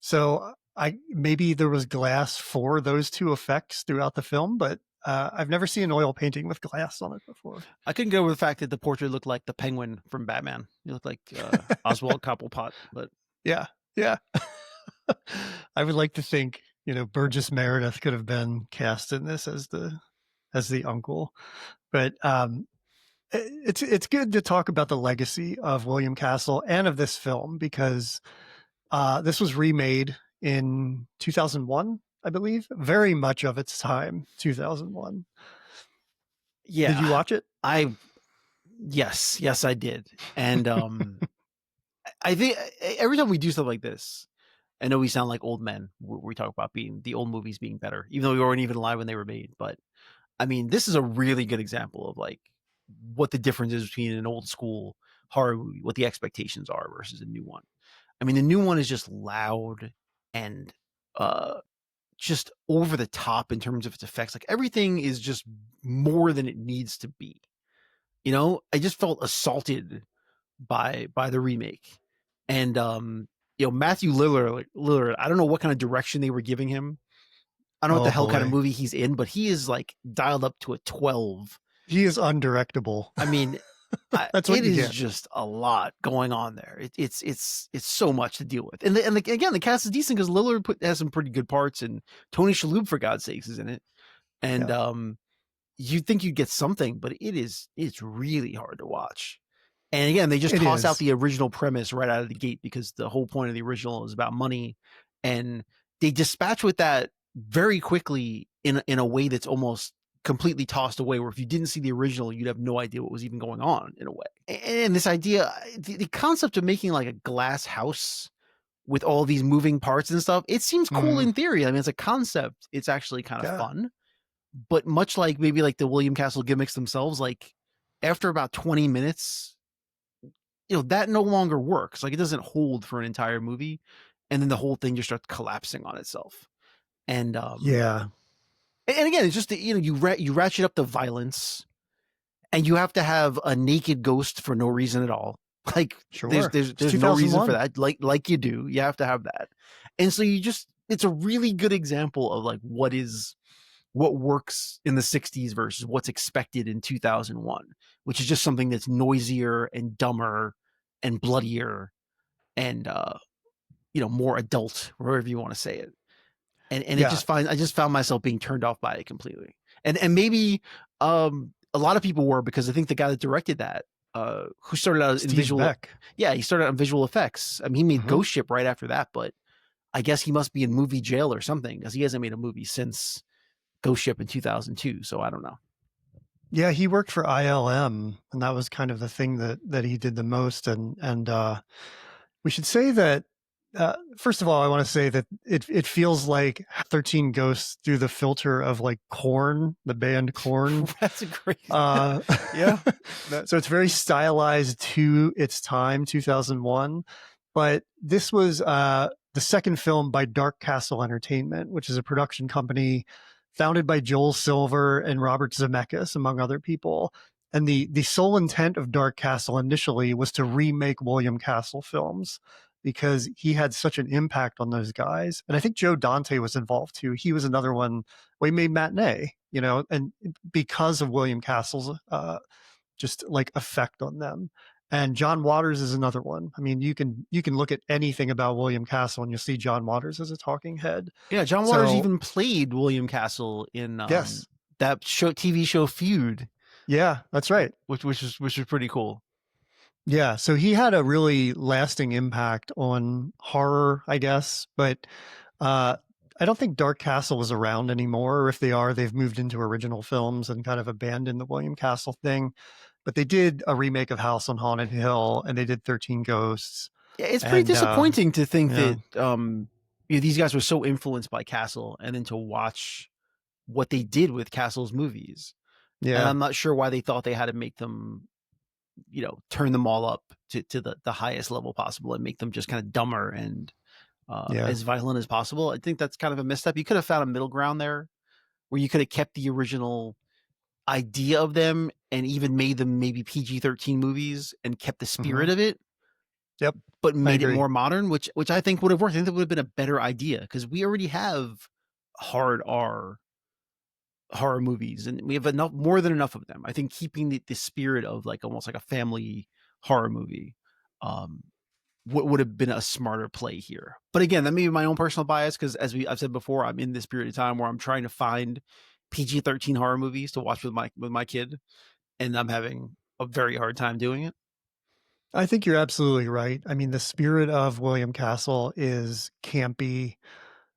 So I maybe there was glass for those two effects throughout the film, but I've never seen an oil painting with glass on it before. I couldn't go with the fact that the portrait looked like the Penguin from Batman. It looked like Oswald Cobblepot, but Yeah, yeah. I would like to think, Burgess Meredith could have been cast in this as the uncle, but it's good to talk about the legacy of William Castle and of this film because this was remade in 2001, I believe, very much of its time, 2001. yeah, Did you watch it? Yes, I did. And I think every time we do stuff like this, I know we sound like old men. We talk about the old movies being better, even though we weren't even alive when they were made. But I mean, this is a really good example of like what the difference is between an old school horror movie, what the expectations are versus a new one. I mean, the new one is just loud and just over the top in terms of its effects. Like everything is just more than it needs to be. I just felt assaulted by the remake. And Matthew Lillard, I don't know what kind of direction they were giving him. I don't know what the hell kind of movie he's in, but he is like dialed up to a 12. He is undirectable. I mean, That's what it you is get. just a lot going on there. It's so much to deal with. And again, the cast is decent because Lillard has some pretty good parts, and Tony Shalhoub, for God's sakes, is in it. And you'd think you'd get something, but it's really hard to watch. And again, they just toss out the original premise right out of the gate because the whole point of the original is about money, and they dispatch with that very quickly in a way that's almost completely tossed away, where if you didn't see the original, you'd have no idea what was even going on in a way. And this idea, the concept of making like a glass house with all these moving parts and stuff, it seems cool in theory. I mean, as a concept, it's actually kind of fun. But much like maybe like the William Castle gimmicks themselves, like after about 20 minutes, that no longer works. Like it doesn't hold for an entire movie. And then the whole thing just starts collapsing on itself. And and again, it's just you ratchet up the violence, and you have to have a naked ghost for no reason at all. Like there's no reason for that. Like you do, you have to have that. And so it's a really good example of like what works in the 60s versus what's expected in 2001, which is just something that's noisier and dumber and bloodier and more adult, wherever you want to say it. And I just found myself being turned off by it completely. And maybe a lot of people were, because I think the guy that directed that, who started out in visual, he started out in visual effects. I mean, he made Ghost Ship right after that, but I guess he must be in movie jail or something because he hasn't made a movie since Ghost Ship in 2002. So I don't know. Yeah, he worked for ILM, and that was kind of the thing that he did the most. And we should say that. First of all, I want to say that it feels like 13 Ghosts through the filter of like Korn, the band Korn. That's a great. Yeah. So it's very stylized to its time, 2001. But this was the second film by Dark Castle Entertainment, which is a production company founded by Joel Silver and Robert Zemeckis, among other people. And the sole intent of Dark Castle initially was to remake William Castle films, because he had such an impact on those guys. And I think Joe Dante was involved too. He was another one. Well, he made Matinee, and because of William Castle's just like effect on them. And John Waters is another one. I mean, you can look at anything about William Castle and you'll see John Waters as a talking head. Yeah, John Waters even played William Castle in that TV show Feud. Yeah, that's right. Which was pretty cool. Yeah, so he had a really lasting impact on horror, I guess, but I don't think Dark Castle is around anymore, or if they are, they've moved into original films and kind of abandoned the William Castle thing. But they did a remake of House on Haunted Hill, and they did 13 Ghosts. Yeah, it's pretty disappointing to think that these guys were so influenced by Castle, and then to watch what they did with Castle's movies. Yeah, and I'm not sure why they thought they had to make them, turn them all up to the highest level possible and make them just kind of dumber and as violent as possible. I think that's kind of a misstep. You could have found a middle ground there where you could have kept the original idea of them and even made them maybe PG-13 movies and kept the spirit of it. Yep. but I made it agree. more modern, which I think would have worked. I think that would have been a better idea because we already have hard R horror movies, and we have enough, more than enough of them. I think keeping the spirit of like almost like a family horror movie um, would have been a smarter play here. But again, that may be my own personal bias because I've said before, I'm in this period of time where I'm trying to find PG-13 horror movies to watch with my kid, and I'm having a very hard time doing it. I think you're absolutely right. I mean, the spirit of William Castle is campy,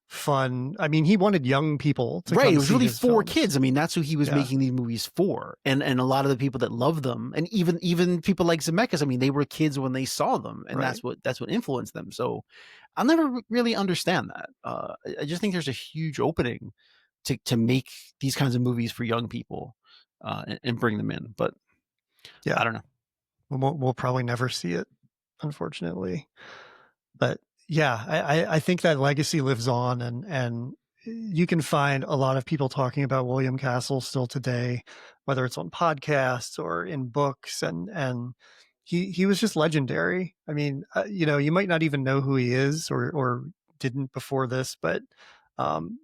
fun. I mean, he wanted young people to Right, it come was see really his for films. kids. I mean, that's who he was Yeah, making these movies for, and a lot of the people that love them, and even people like Zemeckis. I mean, they were kids when they saw them, and right. that's what influenced them. So, I'll never really understand that. I just think there's a huge opening to make these kinds of movies for young people, and bring them in. But I Yeah, don't know. we'll probably never see it, unfortunately. But yeah, I think that legacy lives on, and you can find a lot of people talking about William Castle still today, whether it's on podcasts or in books, and he was just legendary. I mean, you might not even know who he is or didn't before this, but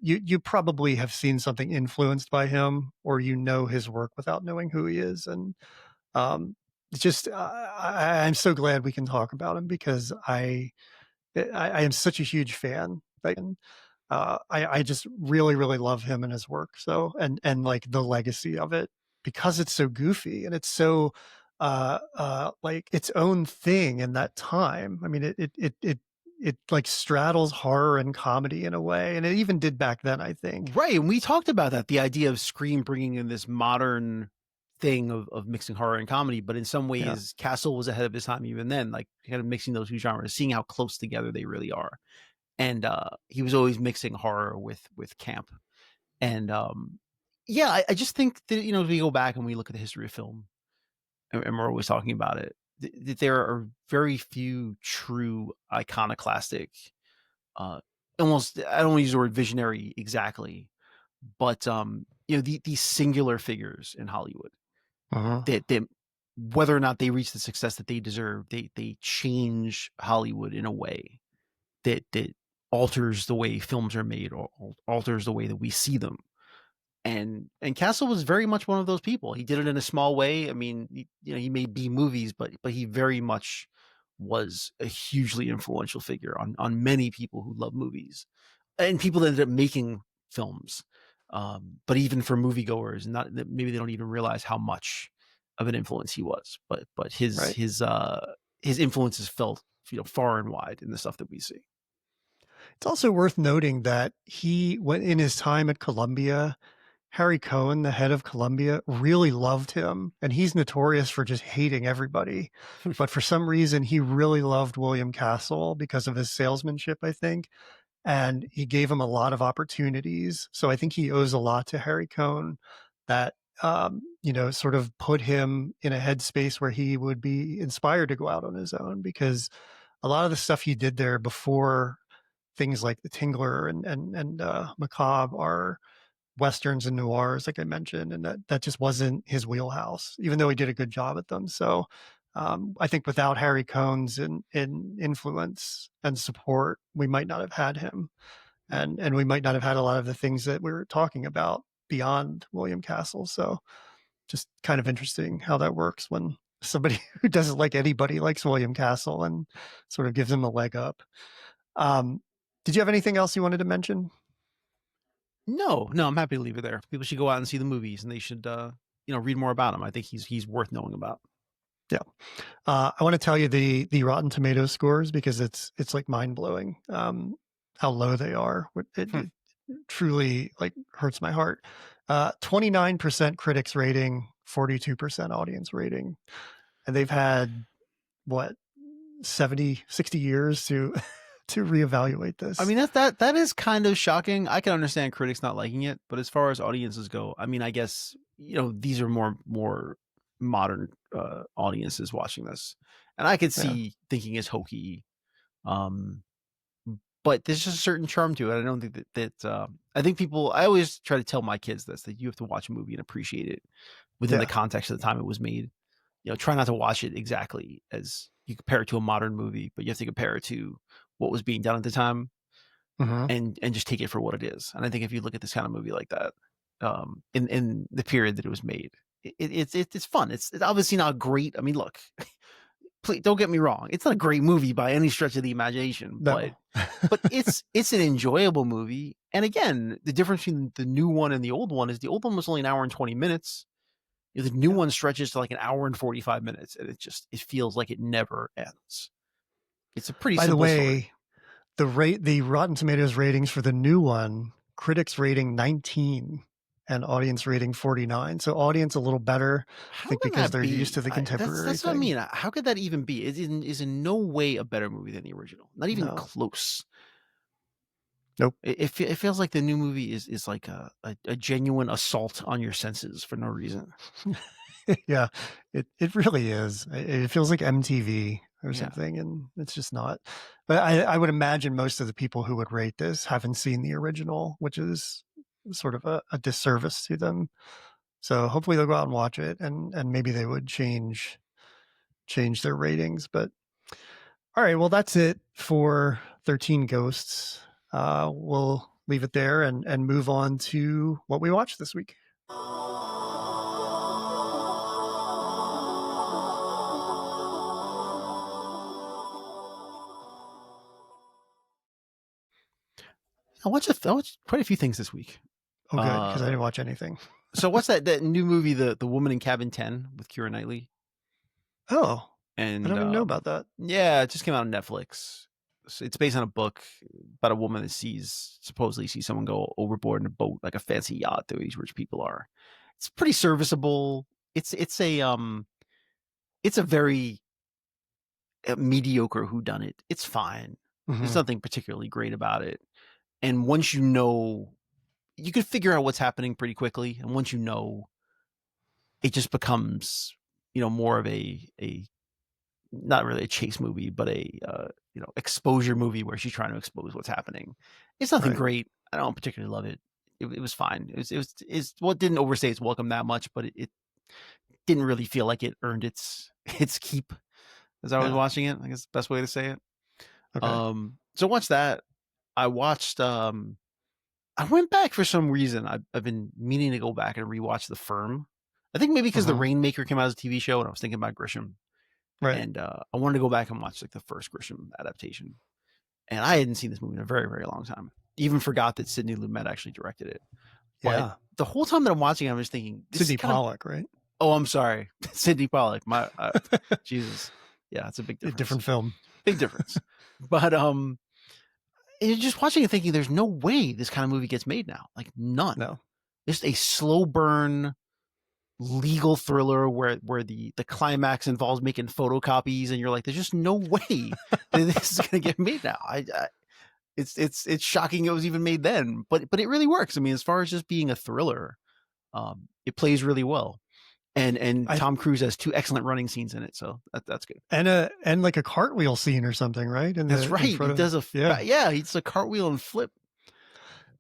you probably have seen something influenced by him, or his work without knowing who he is, and it's just I'm so glad we can talk about him because I am such a huge fan. Like, and I just really, really love him and his work. So, and like the legacy of it because it's so goofy and it's so, like its own thing in that time. I mean, it like straddles horror and comedy in a way. And it even did back then, I think. Right, and we talked about that, the idea of Scream bringing in this modern thing of mixing horror and comedy, but in some Yeah. ways, Castle was ahead of his time even then, like, kind of mixing those 2 genres, seeing how close together they really are, and, he was always mixing horror with camp, and, yeah, I just think that, as we go back and we look at the history of film, and we're always talking about it, that there are very few true iconoclastic, uh, almost I don't wanna use the word visionary exactly, but these singular figures in Hollywood Uh-huh. that whether or not they reach the success that they deserve, they change Hollywood in a way that alters the way films are made or alters the way that we see them. And Castle was very much one of those people. He did it in a small way. I mean, he made B movies, but he very much was a hugely influential figure on many people who love movies and people that ended up making films. But even for moviegoers, not that maybe they don't even realize how much of an influence he was. But Right. his influence is felt far and wide in the stuff that we see. It's also worth noting that he went in his time at Columbia. Harry Cohen, the head of Columbia, really loved him, and he's notorious for just hating everybody. But for some reason, he really loved William Castle because of his salesmanship, I think, and he gave him a lot of opportunities. So I think he owes a lot to Harry Cohen that sort of put him in a headspace where he would be inspired to go out on his own because a lot of the stuff he did there before things like The Tingler and Macabre are westerns and noirs, like I mentioned, and that just wasn't his wheelhouse, even though he did a good job at them. So I think without Harry Cohn's in influence and support, we might not have had him, and we might not have had a lot of the things that we were talking about beyond William Castle. So just kind of interesting how that works when somebody who doesn't like anybody likes William Castle and sort of gives him a leg up. Um, did you have anything else you wanted to mention? No, no, I'm happy to leave it there. People should go out and see the movies, and they should read more about him. I think he's worth knowing about. Yeah. I want to tell you the Rotten Tomatoes scores because it's like mind blowing how low they are. It truly like hurts my heart. 29% critics rating, 42% audience rating, and they've had what 70, 60 years to to reevaluate I this. mean that is kind of shocking. I can understand critics not liking it, but as far as audiences go, I mean, I guess these are more modern audiences watching this, and I could Yeah, see thinking it's hokey. Um, but there's just a certain charm to it. I don't think that I think people. I always try to tell my kids this that you have to watch a movie and appreciate it within the yeah. context of the time it was made. try not to watch it exactly as you compare it to a modern movie, but you have to compare it to what was being done at the time, Hmm. and just take it for what it is. And I think if you look at this kind of movie like that, in the period that it was made, it's fun. It's obviously not great. I mean, look, please don't get me wrong. It's not a great movie by any stretch of the imagination, but No. it's an enjoyable movie. And again, the difference between the new one and the old one is the old one was only an hour and 20 minutes. The new Yeah. one stretches to like an hour and 45 minutes, and it feels like it never ends. It's a pretty By the simple story. way, the Rotten Tomatoes ratings for the new one, critics rating 19 and audience rating 49. So audience a little better, I How think, can because that they're used be? to the contemporary That's what I thing. mean. How could that even be? It is in no way a better movie than the original. Not even No. close. Nope. It feels like the new movie is like a genuine assault on your senses for no reason. Yeah, it really is. It feels like MTV or Yeah. something, and it's just not. But I would imagine most of the people who would rate this haven't seen the original, which is sort of a disservice to them. So hopefully they'll go out and watch it, and maybe they would change their ratings. But all right, well, that's it for 13 Ghosts. We'll leave it there and move on to what we watched this week. I watched quite a few things this week. Oh, good, because I Uh, didn't watch anything. so what's that new movie, the Woman in Cabin 10 with Keira Knightley? Oh, I And don't even know about that. yeah, it just came out on Netflix. So it's based on a book about a woman that supposedly sees someone go overboard in a boat, like a fancy yacht that these rich people are. It's pretty serviceable. It's a very mediocre whodunit. It's fine. There's Hmm. nothing particularly great about it. And once you know, you can figure out what's happening pretty quickly. And once you know, it just becomes, more of a not really a chase movie, but a exposure movie where she's trying to expose what's happening. It's nothing Right. great. I don't particularly love it. It was fine. It's what didn't overstay its welcome that much, but it didn't really feel like it earned its keep as I was Yeah. watching it. I guess the best way to say it. Okay. So watch that. I watched. I went back for some reason. I've been meaning to go back and rewatch The Firm. I think maybe because The Hmm. Rainmaker came out as a TV show, and I was thinking about Grisham, Right. and I wanted to go back and watch like the first Grisham adaptation. And I hadn't seen this movie in a very, very long time. Even forgot that Sidney Lumet actually directed it. But Yeah. the whole time that I'm watching, I'm just thinking, this is Sidney kind of. Pollack, right? Oh, I'm sorry, Sidney Pollack. Jesus, yeah, it's a big A difference. different film. Big difference. But you're just watching and thinking, there's no way this kind of movie gets made now. Like none. No. Just a slow burn legal thriller where the climax involves making photocopies, and you're like, there's just no way that this is gonna get made now. It's shocking it was even made then, but it really works. I mean, as far as just being a thriller, it plays really well. And I Tom Cruise has two excellent running scenes in it, so that's good. and like a cartwheel scene or something, right? That's right. In He front of does yeah. it's a cartwheel and flip.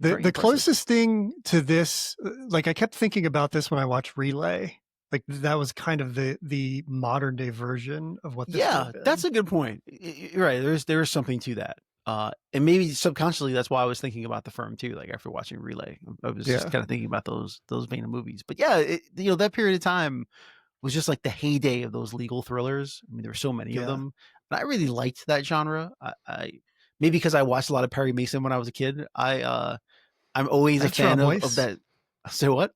The Very the impressive. closest thing to this, like I kept thinking about this when I watched Relay. Like that was kind of the modern day version of what this would Yeah, have been. that's a good point. You're right. There is something to that. And maybe subconsciously that's why I was thinking about The Firm too. Like after watching Relay, I was just Yeah. kind of thinking about those vein of movies. But yeah, that period of time was just like the heyday of those legal thrillers. I mean, there were so many of Yeah. them, and I really liked that genre. I maybe because I watched a lot of Perry Mason when I was a kid. I'm always a Thanks, fan Rob of Weiss. that. Say what?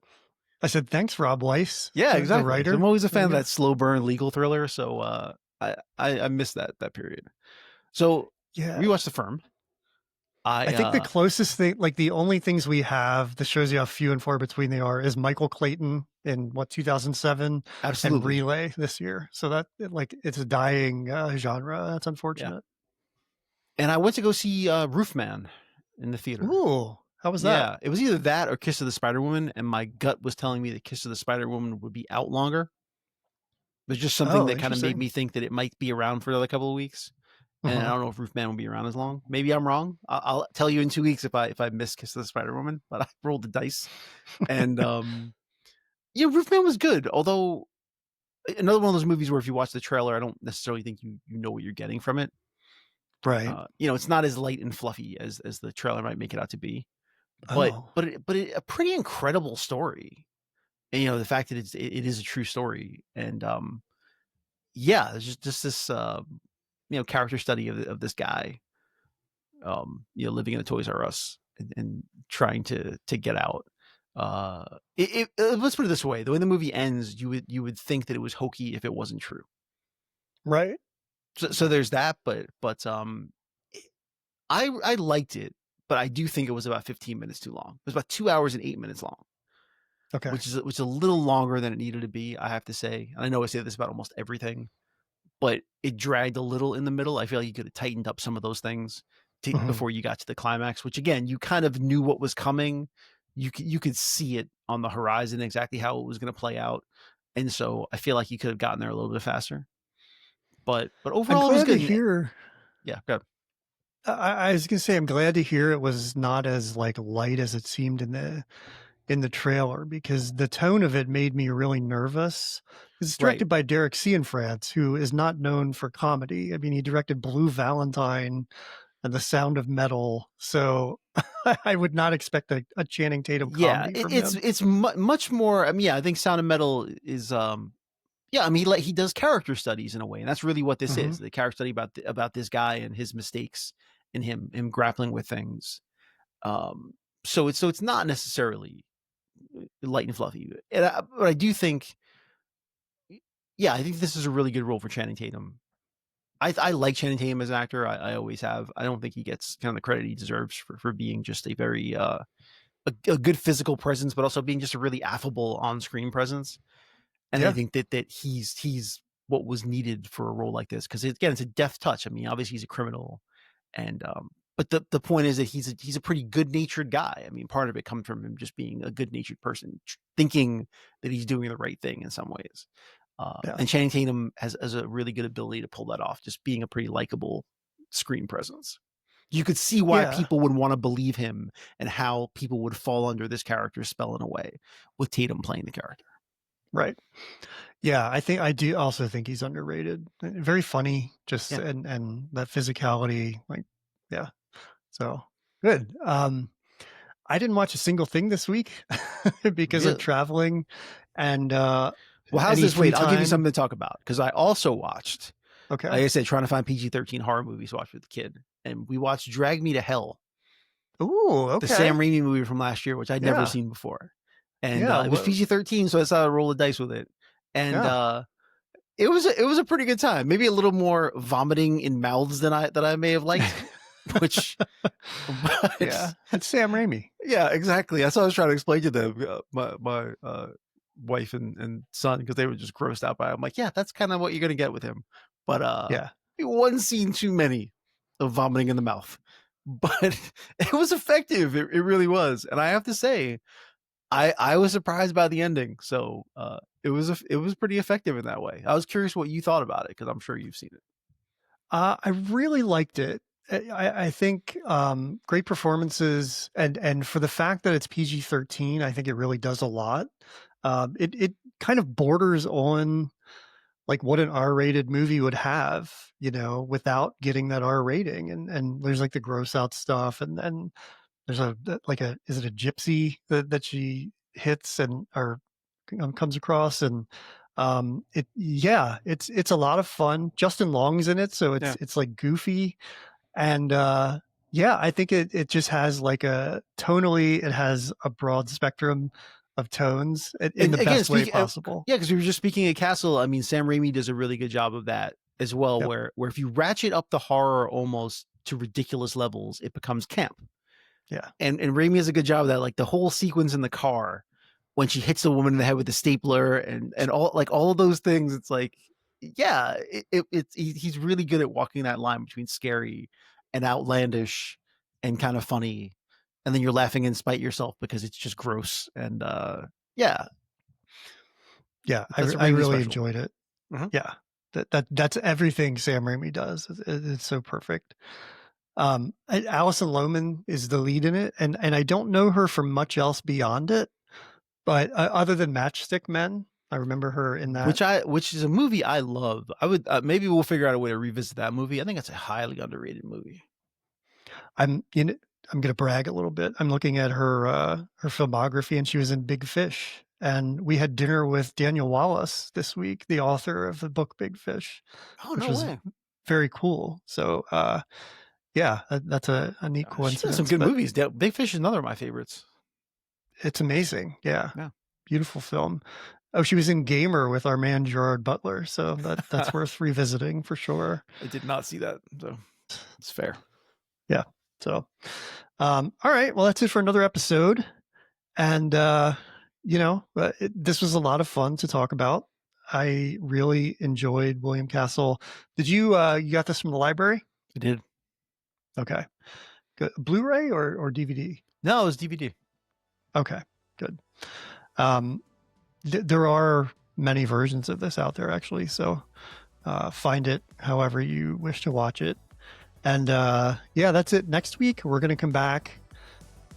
I said thanks, Rob Weiss, Yeah, the exactly. So writer. I'm always a There fan you of go. that slow burn legal thriller. So I miss that period. So Yeah. rewatch The Firm. I think the closest thing, like the only things we have that shows you how few and far between they are, is Michael Clayton in 2007 and Absolutely. Relay this year. So that it's a dying genre. That's unfortunate. And I went to go see Roofman in the theater. Ooh, how was that? Yeah, it was either that or Kiss of the Spider Woman, and my gut was telling me that Kiss of the Spider Woman would be out longer. There's just something Oh, that kind of made interesting. me think that it might be around for another couple of weeks. And I Mhm. don't know if Roofman will be around as long. Maybe I'm wrong. I'll tell you in 2 weeks if I miss Kiss of the Spider Woman. But I rolled the dice, and Roofman was good. Although another one of those movies where if you watch the trailer, I don't necessarily think you know what you're getting from it. Right. It's not as light and fluffy as the trailer might make it out to be, but Oh, a pretty incredible story. And, the fact that it is a true story, and yeah, there's just this character study of this guy, living in a Toys R Us and trying to get out. Let's put it this way: the way the movie ends, you would think that it was hokey if it wasn't true. right. So there's that, but I liked it, but I do think it was about 15 minutes too long. It was about 2 hours and 8 minutes long, Okay. which is a little longer than it needed to be, I have to say. And I know I say this about almost everything, but it dragged a little in the middle. I feel like you could have tightened up some of those things Mhm. before you got to the climax, which again, you kind of knew what was coming. You could see it on the horizon exactly how it was going to play out, and so I feel like you could have gotten there a little bit faster. But I'm overall, it was glad to good. hear. Yeah, good. I was gonna say I'm glad to hear it was not as like light as it seemed in the trailer, because the tone of it made me really nervous. It's Right. directed by Derek Cianfrance, who is not known for comedy. I mean, he directed Blue Valentine and The Sound of Metal, so I would not expect a Channing Tatum Yeah, comedy from him. it's much more. I mean, yeah, I think Sound of Metal is yeah. I mean, he does character studies in a way, and that's really what this Hmm. is, the character study about this guy and his mistakes and him grappling with things. Um, so it's not necessarily light and fluffy, but I do think, yeah, I think this is a really good role for Channing Tatum. I like Channing Tatum as an actor. I always have. I don't think he gets kind of the credit he deserves for being just a very a good physical presence, but also being just a really affable on screen presence. And I Yeah, think that he's what was needed for a role like this, because again, it's a deft touch. I mean, obviously he's a criminal, and but the point is that he's a pretty good natured guy. I mean, part of it comes from him just being a good natured person, thinking that he's doing the right thing in some ways. yeah, And Channing Tatum has a really good ability to pull that off, just being a pretty likable screen presence. You could see why yeah. people would want to believe him and how people would fall under this character's spell in a way with Tatum playing the character. Right. Yeah, I do also think he's underrated. Very funny, just Yeah. and that physicality, like, yeah. So good. I didn't watch a single thing this week because of Really? traveling and Well, how's any this? free Wait, I'll give you time. something to talk about, because I also watched, Okay. like I said, trying to find PG-13 horror movies to watch with the kid. And we watched Drag Me to Hell, Ooh, the Sam okay. Raimi movie from last year, which I'd never Yeah. seen before. And Yeah. it was PG-13, so I decided to roll the dice with it. And Yeah. it was a pretty good time. Maybe a little more vomiting in mouths than I may have liked, which, Yeah. but It's Sam Raimi. yeah, exactly. That's what I was trying to explain to them, my wife and son, because they were just grossed out by it. I'm like, yeah, that's kind of what you're gonna get with him. But Yeah. one scene too many of vomiting in the mouth, but it was effective. It really was, and I have to say, I was surprised by the ending. So it was pretty effective in that way. I was curious what you thought about it, because I'm sure you've seen it. I really liked it. I think great performances, and for the fact that it's PG-13, I think it really does a lot. It kind of borders on like what an R-rated movie would have, without getting that R rating. And there's like the gross out stuff, and there's like a is it a gypsy that she hits and or comes across, and it's a lot of fun. Justin Long's in it, so Yeah. it's like goofy, and yeah, I think it just has like a tonally, it has a broad spectrum of tones in And the again, best way speaking, possible. yeah, because we were just speaking of Castle. I mean, Sam Raimi does a really good job of that as well. Yep. Where if you ratchet up the horror almost to ridiculous levels, it becomes camp. Yeah. And Raimi has a good job of that. Like the whole sequence in the car when she hits the woman in the head with the stapler and all of those things. It's like, yeah, he's really good at walking that line between scary and outlandish and kind of funny, and then you're laughing in spite yourself because it's just gross. And yeah, Yeah, that's a I Raimi really special. enjoyed it. Mhm. Yeah, that's everything Sam Raimi does. It's so perfect. Alison Lohman is the lead in it, and I don't know her from much else beyond it, but other than Matchstick Men. I remember her in that. Which is a movie I love. I would maybe we'll figure out a way to revisit that movie. I think it's a highly underrated movie. I'm going to brag a little bit. I'm looking at her filmography, and she was in Big Fish. And we had dinner with Daniel Wallace this week, the author of the book Big Fish, Oh, which no was way. very cool. So, yeah, that's a neat She coincidence. has some good movies. Big Fish is another of my favorites. It's amazing. Yeah. Yeah. Beautiful film. Oh, she was in Gamer with our man Gerard Butler. So that's worth revisiting for sure. I did not see that. So it's fair. Yeah. So, all right. Well, that's it for another episode. And, this was a lot of fun to talk about. I really enjoyed William Castle. Did you got this from the library? I did. Okay. Good. Blu-ray or DVD? No, it was DVD. Okay, good. There are many versions of this out there, actually. So find it however you wish to watch it. And that's it. Next week, we're going to come back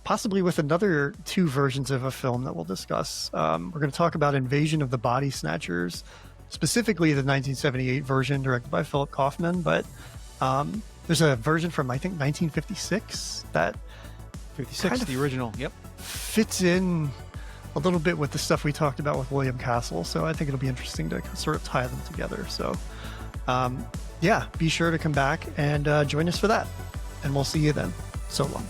possibly with another 2 versions of a film that we'll discuss. We're going to talk about Invasion of the Body Snatchers, specifically the 1978 version directed by Philip Kaufman. But there's a version from, I think, 1956 that 56, kind of the original. Yep. fits in a little bit with the stuff we talked about with William Castle. So I think it'll be interesting to sort of tie them together. So, be sure to come back and join us for that. And we'll see you then. So long.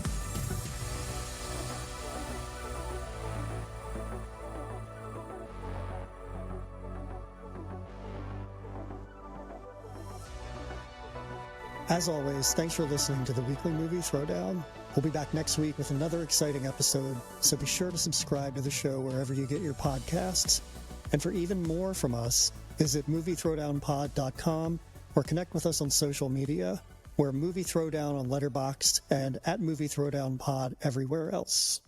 As always, thanks for listening to the Weekly Movie Throwdown. We'll be back next week with another exciting episode, so be sure to subscribe to the show wherever you get your podcasts. And for even more from us, visit moviethrowdownpod.com or connect with us on social media. We're Movie Throwdown on Letterboxd and at Movie Throwdown Pod everywhere else.